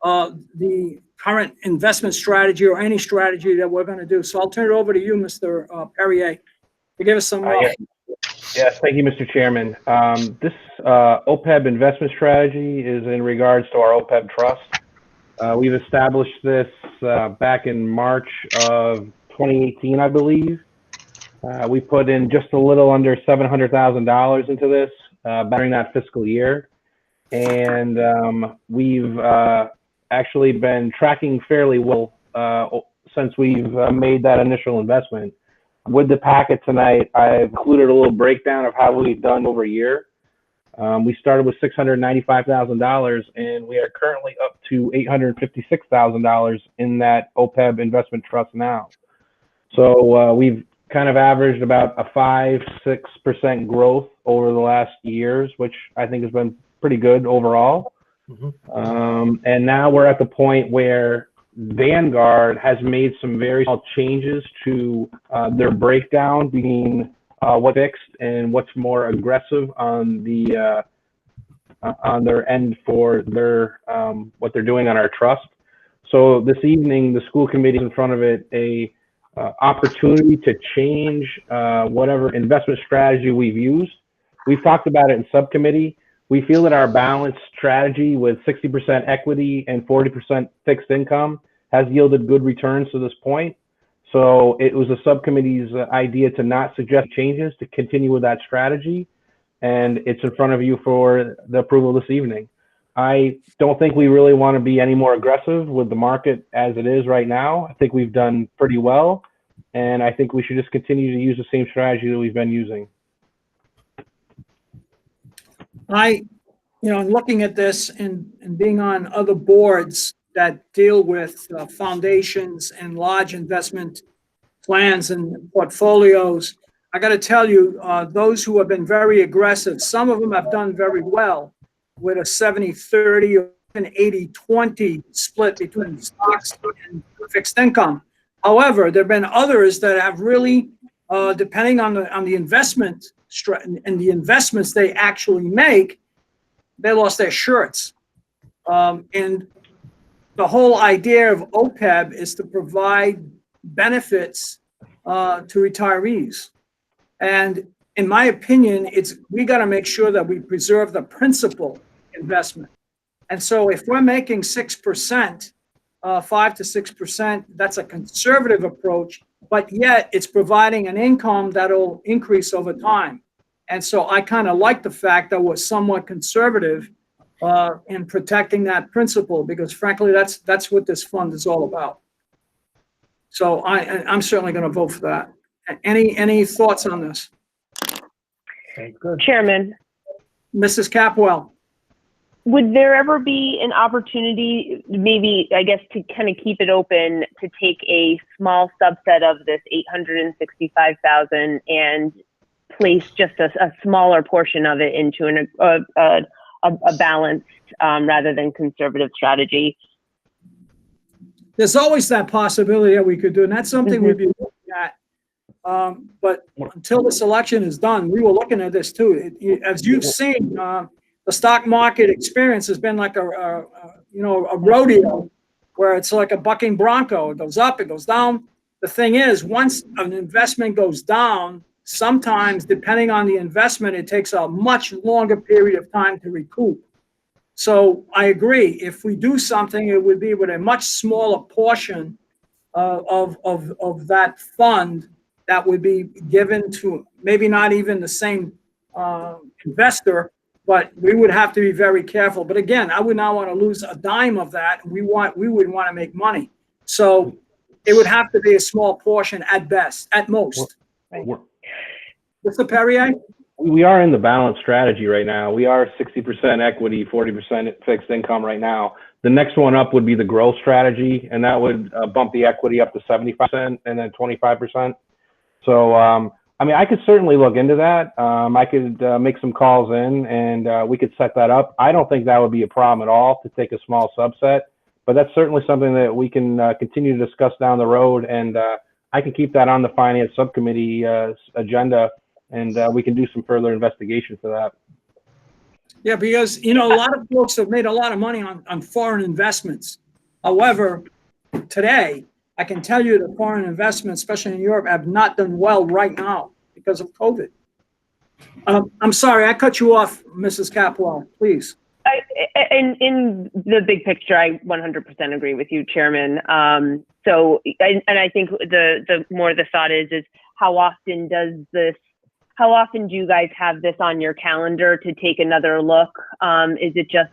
the current investment strategy or any strategy that we're going to do. So I'll turn it over to you, Mr. Perrier, to give us some. Yes, thank you, Mr. Chairman. This OPEB investment strategy is in regards to our OPEB trust. We've established this back in March of 2018, I believe. We put in just a little under $700,000 into this during that fiscal year. And we've actually been tracking fairly well since we've made that initial investment. With the packet tonight, I've included a little breakdown of how we've done over a year. We started with $695,000, and we are currently up to $856,000 in that OPEB investment trust now. So we've kind of averaged about a 5-6% growth over the last years, which I think has been pretty good overall. And now we're at the point where Vanguard has made some very small changes to their breakdown between what's fixed and what's more aggressive on the on their end for their what they're doing on our trust. So this evening, the school committee is in front of it a opportunity to change whatever investment strategy we've used. We've talked about it in subcommittee. We feel that our balanced strategy with 60% equity and 40% fixed income has yielded good returns to this point. So it was the subcommittee's idea to not suggest changes, to continue with that strategy. And it's in front of you for the approval this evening. I don't think we really want to be any more aggressive with the market as it is right now. I think we've done pretty well. And I think we should just continue to use the same strategy that we've been using. In looking at this and being on other boards that deal with foundations and large investment plans and portfolios, I got to tell you, those who have been very aggressive, some of them have done very well with a 70-30 or an 80-20 split between stocks and fixed income. However, there have been others that have really, depending on the investment and the investments they actually make, they lost their shirts. And the whole idea of OPEB is to provide benefits to retirees. And in my opinion, we got to make sure that we preserve the principal investment. And so if we're making 6%, 5 to 6%, that's a conservative approach, but yet it's providing an income that'll increase over time. And so I kind of like the fact that we're somewhat conservative in protecting that principle, because frankly, that's what this fund is all about. So I'm certainly going to vote for that. Any thoughts on this? Okay, good. Chairman, Mrs. Capwell? would there ever be an opportunity, maybe, I guess, to kind of keep it open, to take a small subset of this 865,000 and place just a smaller portion of it into a balanced rather than conservative strategy? There's always that possibility that we could do, and that's something we'd be looking at. But until this election is done, we were looking at this too. As you've seen, the stock market experience has been like a rodeo where it's like a bucking bronco. It goes up, it goes down. The thing is, once an investment goes down, sometimes depending on the investment, it takes a much longer period of time to recoup. So I agree. If we do something, it would be with a much smaller portion of that fund that would be given to maybe not even the same investor, but we would have to be very careful. But again, I would not want to lose a dime of that. We would want to make money. So it would have to be a small portion at best, at most. Mr. Perrier? We are in the balanced strategy right now. We are 60% equity, 40% fixed income right now. The next one up would be the growth strategy, and that would bump the equity up to 75% and then 25%. So, I mean, I could certainly look into that. I could make some calls in and we could set that up. I don't think that would be a problem at all to take a small subset, but that's certainly something that we can continue to discuss down the road. And I can keep that on the finance subcommittee agenda, and we can do some further investigation for that. Yeah, because, a lot of folks have made a lot of money on foreign investments. However, today, I can tell you that foreign investments, especially in Europe, have not done well right now because of COVID. I'm sorry, I cut you off, Mrs. Capwell, please. In the big picture, I 100% agree with you, Chairman. So I think the more the thought is how often do you guys have this on your calendar to take another look? Is it just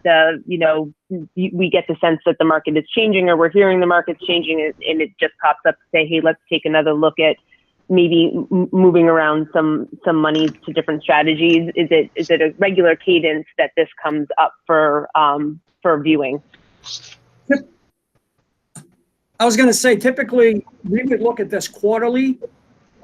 we get the sense that the market is changing, or we're hearing the market's changing, and it just pops up to say, hey, let's take another look at maybe moving around some monies to different strategies? Is it a regular cadence that this comes up for viewing? I was going to say, typically, we would look at this quarterly,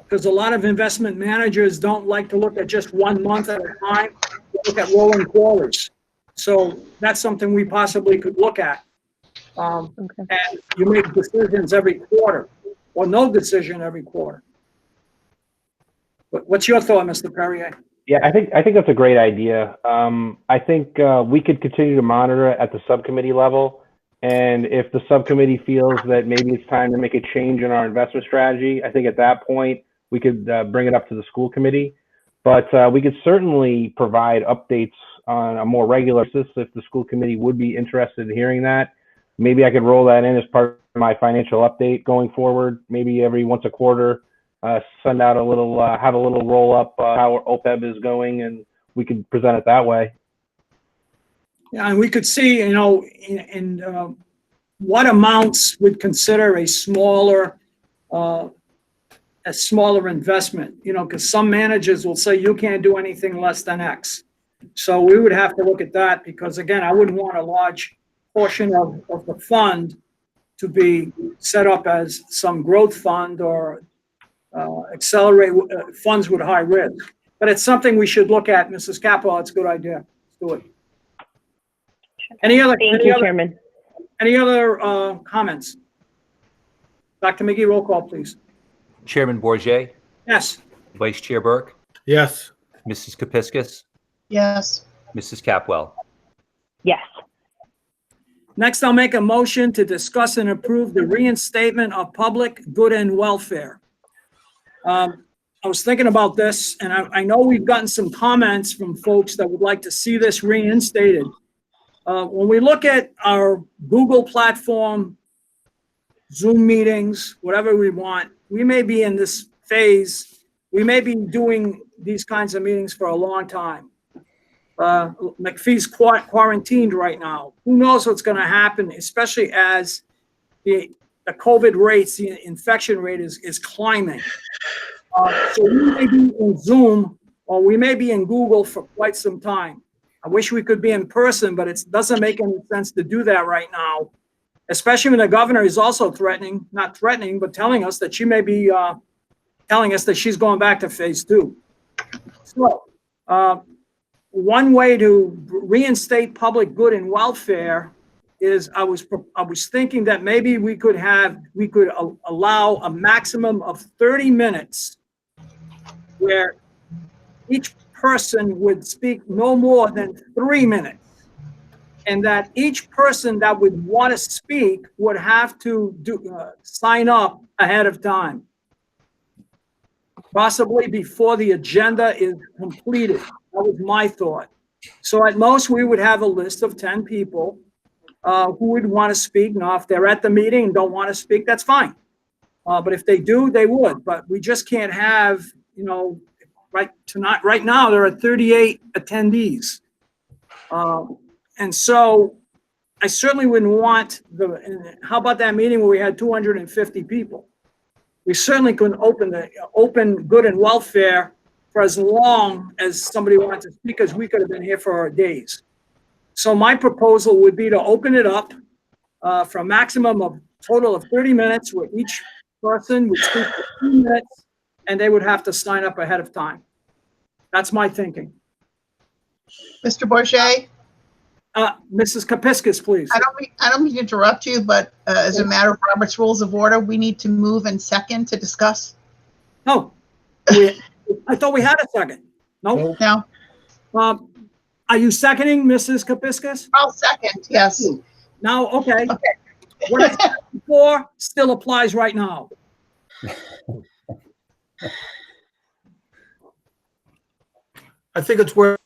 because a lot of investment managers don't like to look at just 1 month at a time. They look at rolling quarters. So that's something we possibly could look at. And you make decisions every quarter, or no decision every quarter. What's your thought, Mr. Perrier? Yeah, I think that's a great idea. I think we could continue to monitor it at the subcommittee level. And if the subcommittee feels that maybe it's time to make a change in our investment strategy, I think at that point, we could bring it up to the school committee. But we could certainly provide updates on a more regular basis if the school committee would be interested in hearing that. Maybe I could roll that in as part of my financial update going forward, maybe every once a quarter, send out a little, have a little roll up how OPEB is going, and we could present it that way. Yeah, and we could see, in what amounts would consider a smaller investment, because some managers will say you can't do anything less than X. So we would have to look at that, because again, I wouldn't want a large portion of the fund to be set up as some growth fund or accelerate funds with high risk. But it's something we should look at, Mrs. Capwell. It's a good idea. Let's do it. Chairman. Any other comments? Dr. McGee, roll call, please. Chairman Bourget, Yes. Vice Chair Burke, Yes. Mrs. Kapiskas, Yes. Mrs. Capwell. Yes. Next, I'll make a motion to discuss and approve the reinstatement of public good and welfare. I was thinking about this, and I know we've gotten some comments from folks that would like to see this reinstated. When we look at our Google platform, Zoom meetings, whatever we want, we may be in this phase. We may be doing these kinds of meetings for a long time. McPhee's quarantined right now. Who knows what's going to happen, especially as the COVID rates, the infection rate is climbing. So we may be in Zoom or we may be in Google for quite some time. I wish we could be in person, but it doesn't make any sense to do that right now, especially when the governor is also not threatening, but telling us that she may be telling us that she's going back to phase 2. So one way to reinstate public good and welfare is I was thinking that maybe we could allow a maximum of 30 minutes where each person would speak no more than 3 minutes, and that each person that would want to speak would have to sign up ahead of time, possibly before the agenda is completed. That was my thought. So at most, we would have a list of 10 people who would want to speak. Now, if they're at the meeting and don't want to speak, that's fine. But if they do, they would. But we just can't have, right now, there are 38 attendees. And so I certainly wouldn't want how about that meeting where we had 250 people? We certainly couldn't open good and welfare for as long as somebody wanted to speak, because we could have been here for days. So my proposal would be to open it up for a maximum of total of 30 minutes, where each person would speak for 2 minutes, and they would have to sign up ahead of time. That's my thinking. Mr. Bourget? Mrs. Kepiscus, please. I don't mean to interrupt you, but as a matter of Robert's Rules of Order, we need to move and second to discuss. No, I thought we had a second. No? No? Are you seconding, Mrs. Kepiscus? I'll second, yes. Now, okay. Okay. What I said before still applies right now. I think it's worth,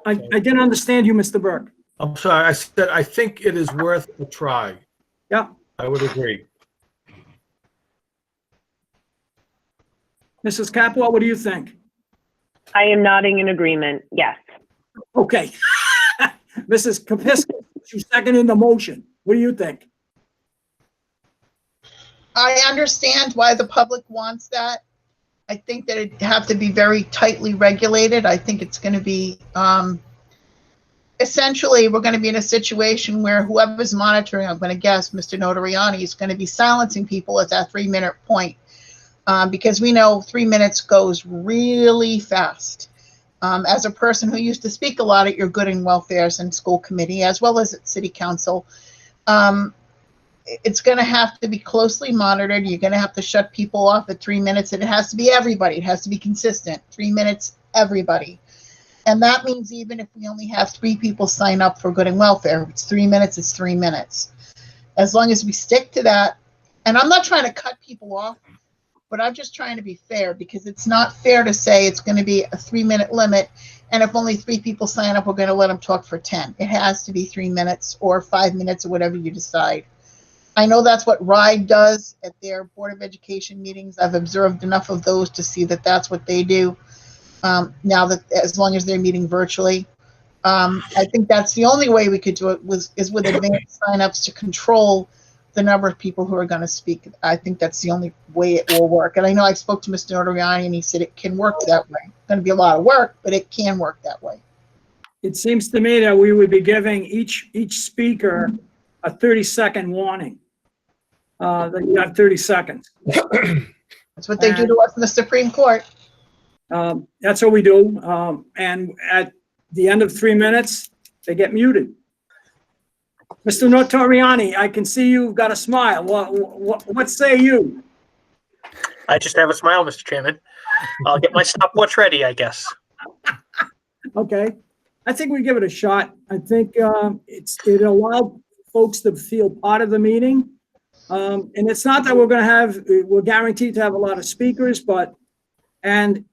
I didn't understand you, Mr. Burke. I'm sorry, I said, I think it is worth a try. Yeah. I would agree. Mrs. Capua, what do you think? I am nodding in agreement. Yes. Okay. Mrs. Kepiscus, you seconded the motion. What do you think? I understand why the public wants that. I think that it'd have to be very tightly regulated. I think it's going to be, essentially, we're going to be in a situation where whoever's monitoring, I'm going to guess, Mr. Notarianni, is going to be silencing people at that 3-minute point. Because we know 3 minutes goes really fast. As a person who used to speak a lot at your good and welfares and school committee, as well as at city council, it's going to have to be closely monitored. You're going to have to shut people off at 3 minutes, and it has to be everybody. It has to be consistent. 3 minutes, everybody. And that means even if we only have 3 people sign up for good and welfare, if it's 3 minutes, it's 3 minutes. As long as we stick to that, and I'm not trying to cut people off, but I'm just trying to be fair, because it's not fair to say it's going to be a 3-minute limit, and if only 3 people sign up, we're going to let them talk for 10. It has to be 3 minutes or 5 minutes or whatever you decide. I know that's what RIDE does at their Board of Education meetings. I've observed enough of those to see that that's what they do. Now that, as long as they're meeting virtually, I think that's the only way we could do it is with advanced signups to control the number of people who are going to speak. I think that's the only way it will work. And I know I spoke to Mr. Notarianni, and he said it can work that way. It's going to be a lot of work, but it can work that way. It seems to me that we would be giving each speaker a 30-second warning. That you have 30 seconds. That's what they do to us in the Supreme Court. That's what we do. And at the end of 3 minutes, they get muted. Mr. Notarianni, I can see you've got a smile. What say you? I just have a smile, Mr. Chairman. I'll get my stopwatch ready, I guess. Okay. I think we give it a shot. I think it allowed folks to feel part of the meeting. And it's not that we're guaranteed to have a lot of speakers, and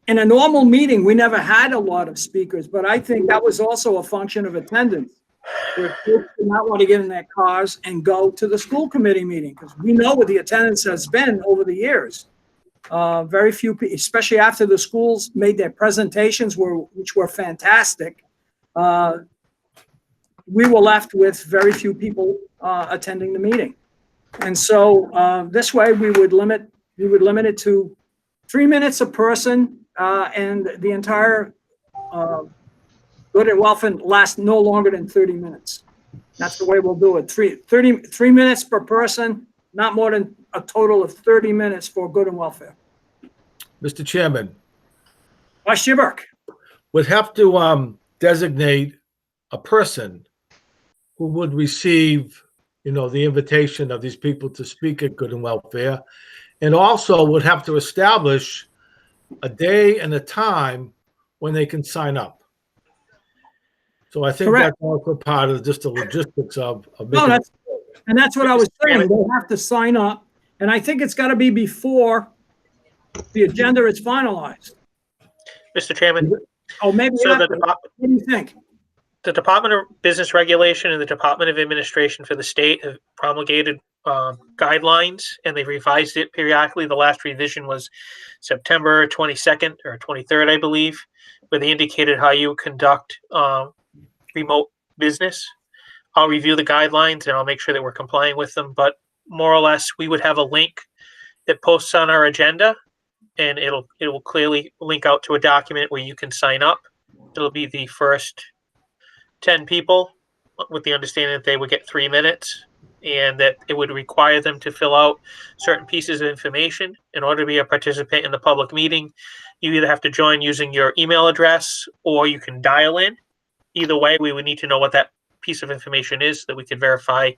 in a normal meeting, we never had a lot of speakers, but I think that was also a function of attendance. Where folks did not want to get in their cars and go to the school committee meeting, because we know what the attendance has been over the years. Very few people, especially after the schools made their presentations, which were fantastic. We were left with very few people attending the meeting. And so this way we would limit it to 3 minutes a person, and the entire good and welfare lasts no longer than 30 minutes. That's the way we'll do it. 3 minutes per person, not more than a total of 30 minutes for good and welfare. Mr. Chairman, Vice Chair Burke. would have to designate a person who would receive, the invitation of these people to speak at Good and Welfare, and also would have to establish a day and a time when they can sign up. So I think Correct. that's also part of just the logistics of No, that's what I was saying. They have to sign up, and I think it's got to be before the agenda is finalized. Mr. Chairman, Oh, maybe so after. What do you think? the Department of Business Regulation and the Department of Administration for the state have promulgated guidelines, and they've revised it periodically. The last revision was September 22nd or 23rd, I believe, where they indicated how you conduct remote business. I'll review the guidelines and I'll make sure that we're complying with them. But more or less, we would have a link that posts on our agenda, and it will clearly link out to a document where you can sign up. It'll be the first 10 people, with the understanding that they would get 3 minutes, and that it would require them to fill out certain pieces of information. In order to be a participant in the public meeting, you either have to join using your email address or you can dial in. Either way, we would need to know what that piece of information is so that we could verify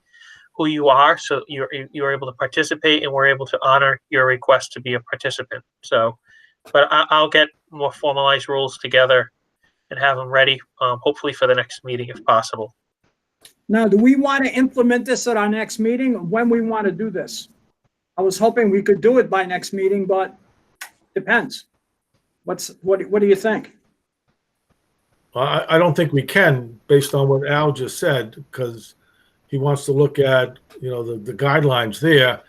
who you are, so you're able to participate, and we're able to honor your request to be a participant. So, but I'll get more formalized rules together and have them ready, hopefully for the next meeting if possible. Now, do we want to implement this at our next meeting? When we want to do this? I was hoping we could do it by next meeting, but depends. What do you think? I don't think we can, based on what Al just said, because he wants to look at, the guidelines there.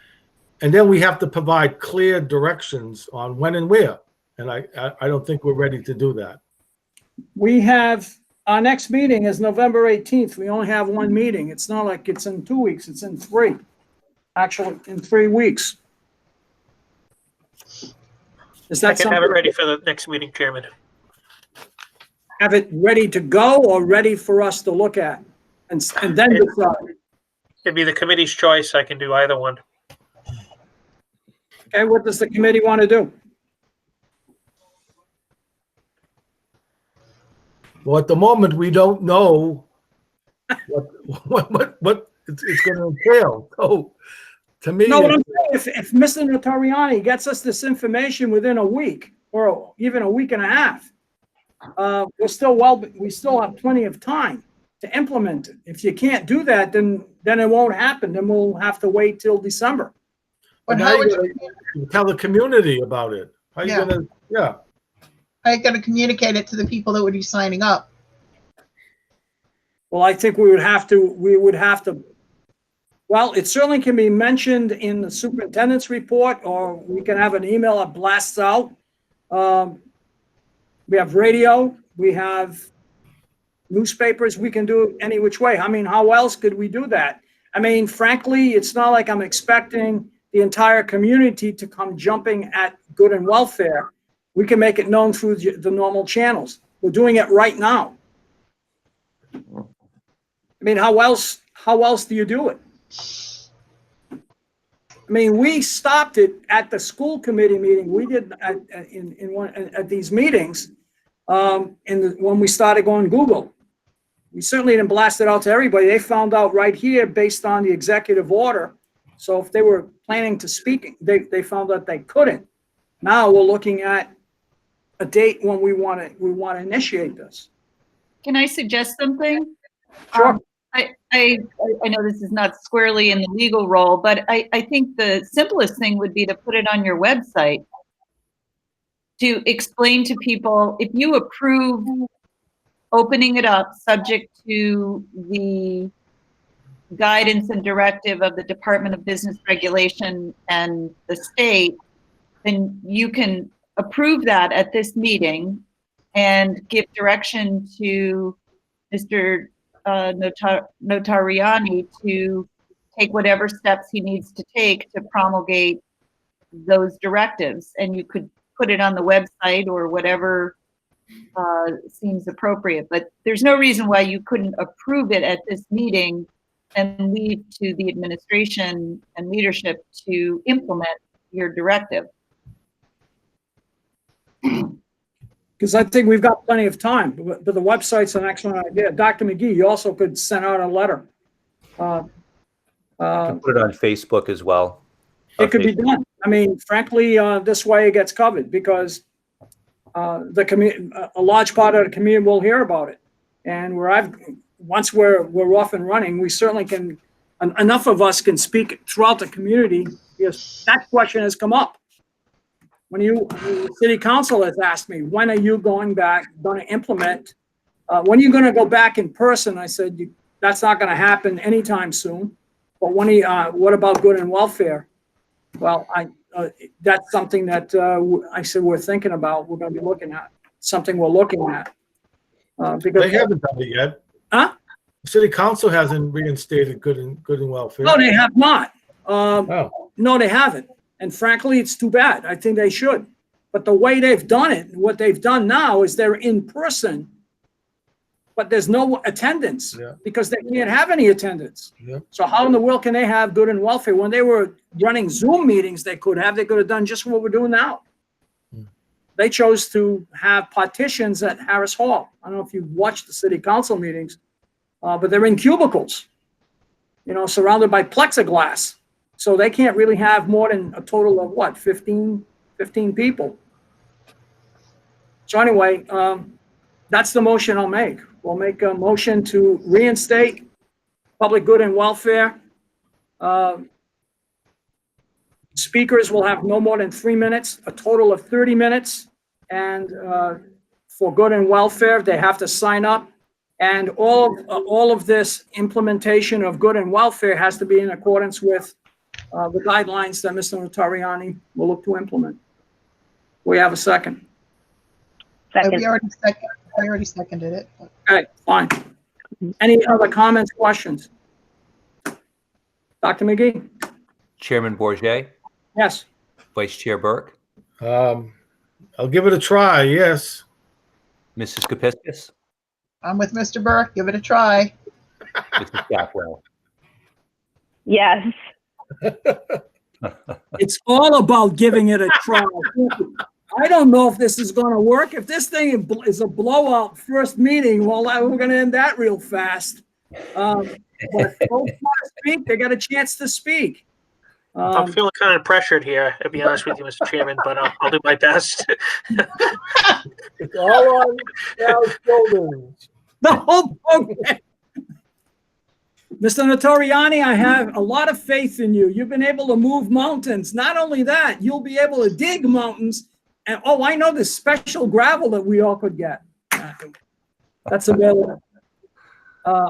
And then we have to provide clear directions on when and where. And I don't think we're ready to do that. We have, our next meeting is November 18th. We only have one meeting. It's not like it's in 2 weeks, it's in 3. Actually, in 3 weeks. Is I that can have it something, ready for the next meeting, Chairman. have it ready to go or ready for us to look at? And then decide? It'd be the committee's choice. I can do either one. Okay, what does the committee want to do? Well, at the moment, we don't know what it's going to entail. So, to me, No, what I'm saying, if Mr. Notoriani gets us this information within a week or even a week and a half, we still have plenty of time to implement it. If you can't do that, then it won't happen. Then we'll have to wait till December. But now how would you you, gotta tell the community about it. How you Yeah. gonna? Yeah. how you going to communicate it to the people that would be signing up? Well, I think we would have to, well, it certainly can be mentioned in the superintendent's report, or we can have an email that blasts out. We have radio, we have newspapers, we can do it any which way. I mean, how else could we do that? I mean, frankly, it's not like I'm expecting the entire community to come jumping at good and welfare. We can make it known through the normal channels. We're doing it right now. I mean, how else do you do it? I mean, we stopped it at the school committee meeting. We did at these meetings when we started going Google. We certainly didn't blast it out to everybody. They found out right here based on the executive order. So if they were planning to speak, they found out they couldn't. Now we're looking at a date when we want to initiate this. can I suggest something? Sure. I know this is not squarely in the legal role, but I think the simplest thing would be to put it on your website to explain to people, if you approve opening it up subject to the guidance and directive of the Department of Business Regulation and the state, then you can approve that at this meeting and give direction to Mr. Notariani to take whatever steps he needs to take to promulgate those directives. And you could put it on the website or whatever seems appropriate. But there's no reason why you couldn't approve it at this meeting and leave to the administration and leadership to implement your directive. Because I think we've got plenty of time, but the website's an excellent idea. Dr. McGee, you also could send out a letter. Put it on Facebook as well. It could be done. I mean, frankly, this way it gets covered because a large part of the community will hear about it. And once we're off and running, we certainly can, enough of us can speak throughout the community because that question has come up. The city council has asked me, when are you going to implement, when are you going to go back in person? I said, that's not going to happen anytime soon. But what about good and welfare? Well, that's something that I said we're thinking about, we're going to be looking at, something we're looking at. Because They haven't done it yet. Huh? The city council hasn't reinstated good and welfare. No, they have not. Oh. No, they haven't. And frankly, it's too bad. I think they should. But the way they've done it, what they've done now is they're in person, but there's no attendance because they can't have any attendance. Yeah. So how in the world can they have good and welfare? When they were running Zoom meetings, they could have done just what we're doing now. They chose to have partitions at Harris Hall. I don't know if you've watched the city council meetings, but they're in cubicles, surrounded by plexiglass. So they can't really have more than a total of what, 15 people. So anyway, that's the motion I'll make. We'll make a motion to reinstate public good and welfare. Speakers will have no more than 3 minutes, a total of 30 minutes. And for good and welfare, they have to sign up. And all of this implementation of good and welfare has to be in accordance with the guidelines that Mr. Notariani will look to implement. We have a second. Second. We already seconded it. Okay, fine. Any other comments, questions? Dr. McGee? Chairman Bourget, Yes. Vice Chair Burke, I'll give it a try, yes. Mrs. Kepiscus, I'm with Mr. Burke. Give it a try. Mrs. Stockwell. Yes. It's all about giving it a try. I don't know if this is going to work. If this thing is a blowout first meeting, well, we're going to end that real fast. But if folks want to speak, they got a chance to speak. I'm feeling kind of pressured here, to be honest with you, Mr. Chairman, but I'll do my best. It's all on Sal's shoulders. The whole program. Mr. Notariani, I have a lot of faith in you. You've been able to move mountains. Not only that, you'll be able to dig mountains. And I know this special gravel that we all could get. That's available,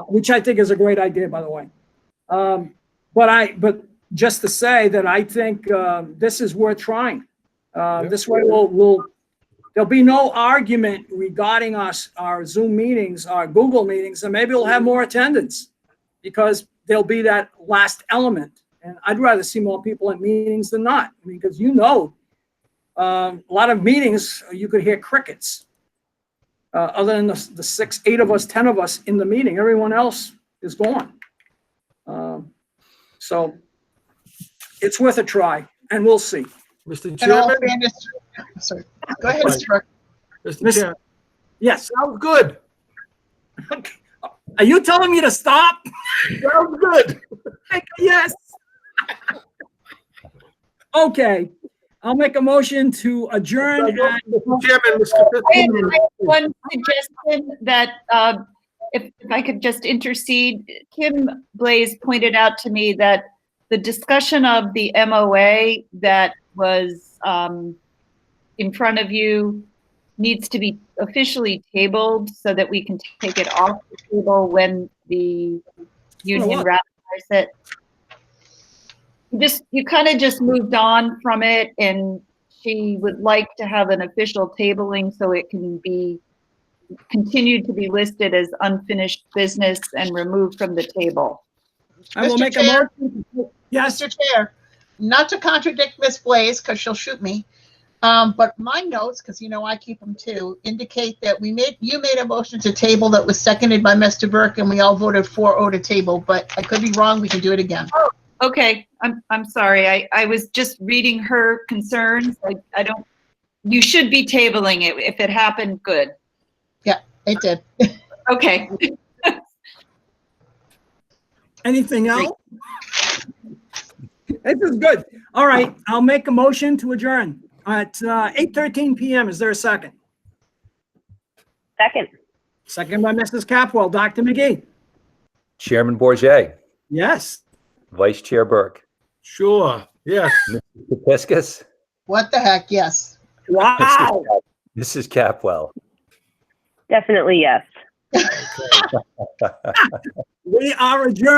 which I think is a great idea, by the way. But just to say that I think this is worth trying. This way, there'll be no argument regarding our Zoom meetings, our Google meetings, and maybe we'll have more attendance. Because there'll be that last element. And I'd rather see more people at meetings than not. I mean, because a lot of meetings, you could hear crickets. Other than the 6, 8 of us, 10 of us in the meeting, everyone else is gone. So it's worth a try, and we'll see. Mr. In all Chairman, fairness, sorry. Go ahead, Mr. Burke. Mr. Chairman, Yes. sounds good. Are you telling me to stop? Sounds good. Yes. Okay. I'll make a motion to adjourn at Mr. Chairman, I have one suggestion that, if I could just intercede, Kim Blaze pointed out to me that the discussion of the MOA that was in front of you needs to be officially tabled so that we can take it off the table when the union ratifies it. You kind of just moved on from it, and she would like to have an official tabling so it can be continued to be listed as unfinished business and removed from the table. I will Mr. make a Chair? motion. Yes, Mr. Chair, not to contradict Ms. Blaze, because she'll shoot me, but my notes, because you know I keep them too, indicate that you made a motion to table that was seconded by Mr. Burke, and we all voted 4-0 to table, but I could be wrong. We can do it again. Okay, I'm sorry. I was just reading her concerns. You should be tabling it. If it happened, good. Yeah, it did. Okay. anything else? This is good. All right, I'll make a motion to adjourn at 8:13 PM. Is there a second? Second. Second by Mrs. Capwell. Dr. McGee? Chairman Bourget, Yes. Vice Chair Burke, Sure, yes. Mr. Piskus, What the heck? Yes. Wow. Mrs. Capwell. Definitely yes. We are adjourned.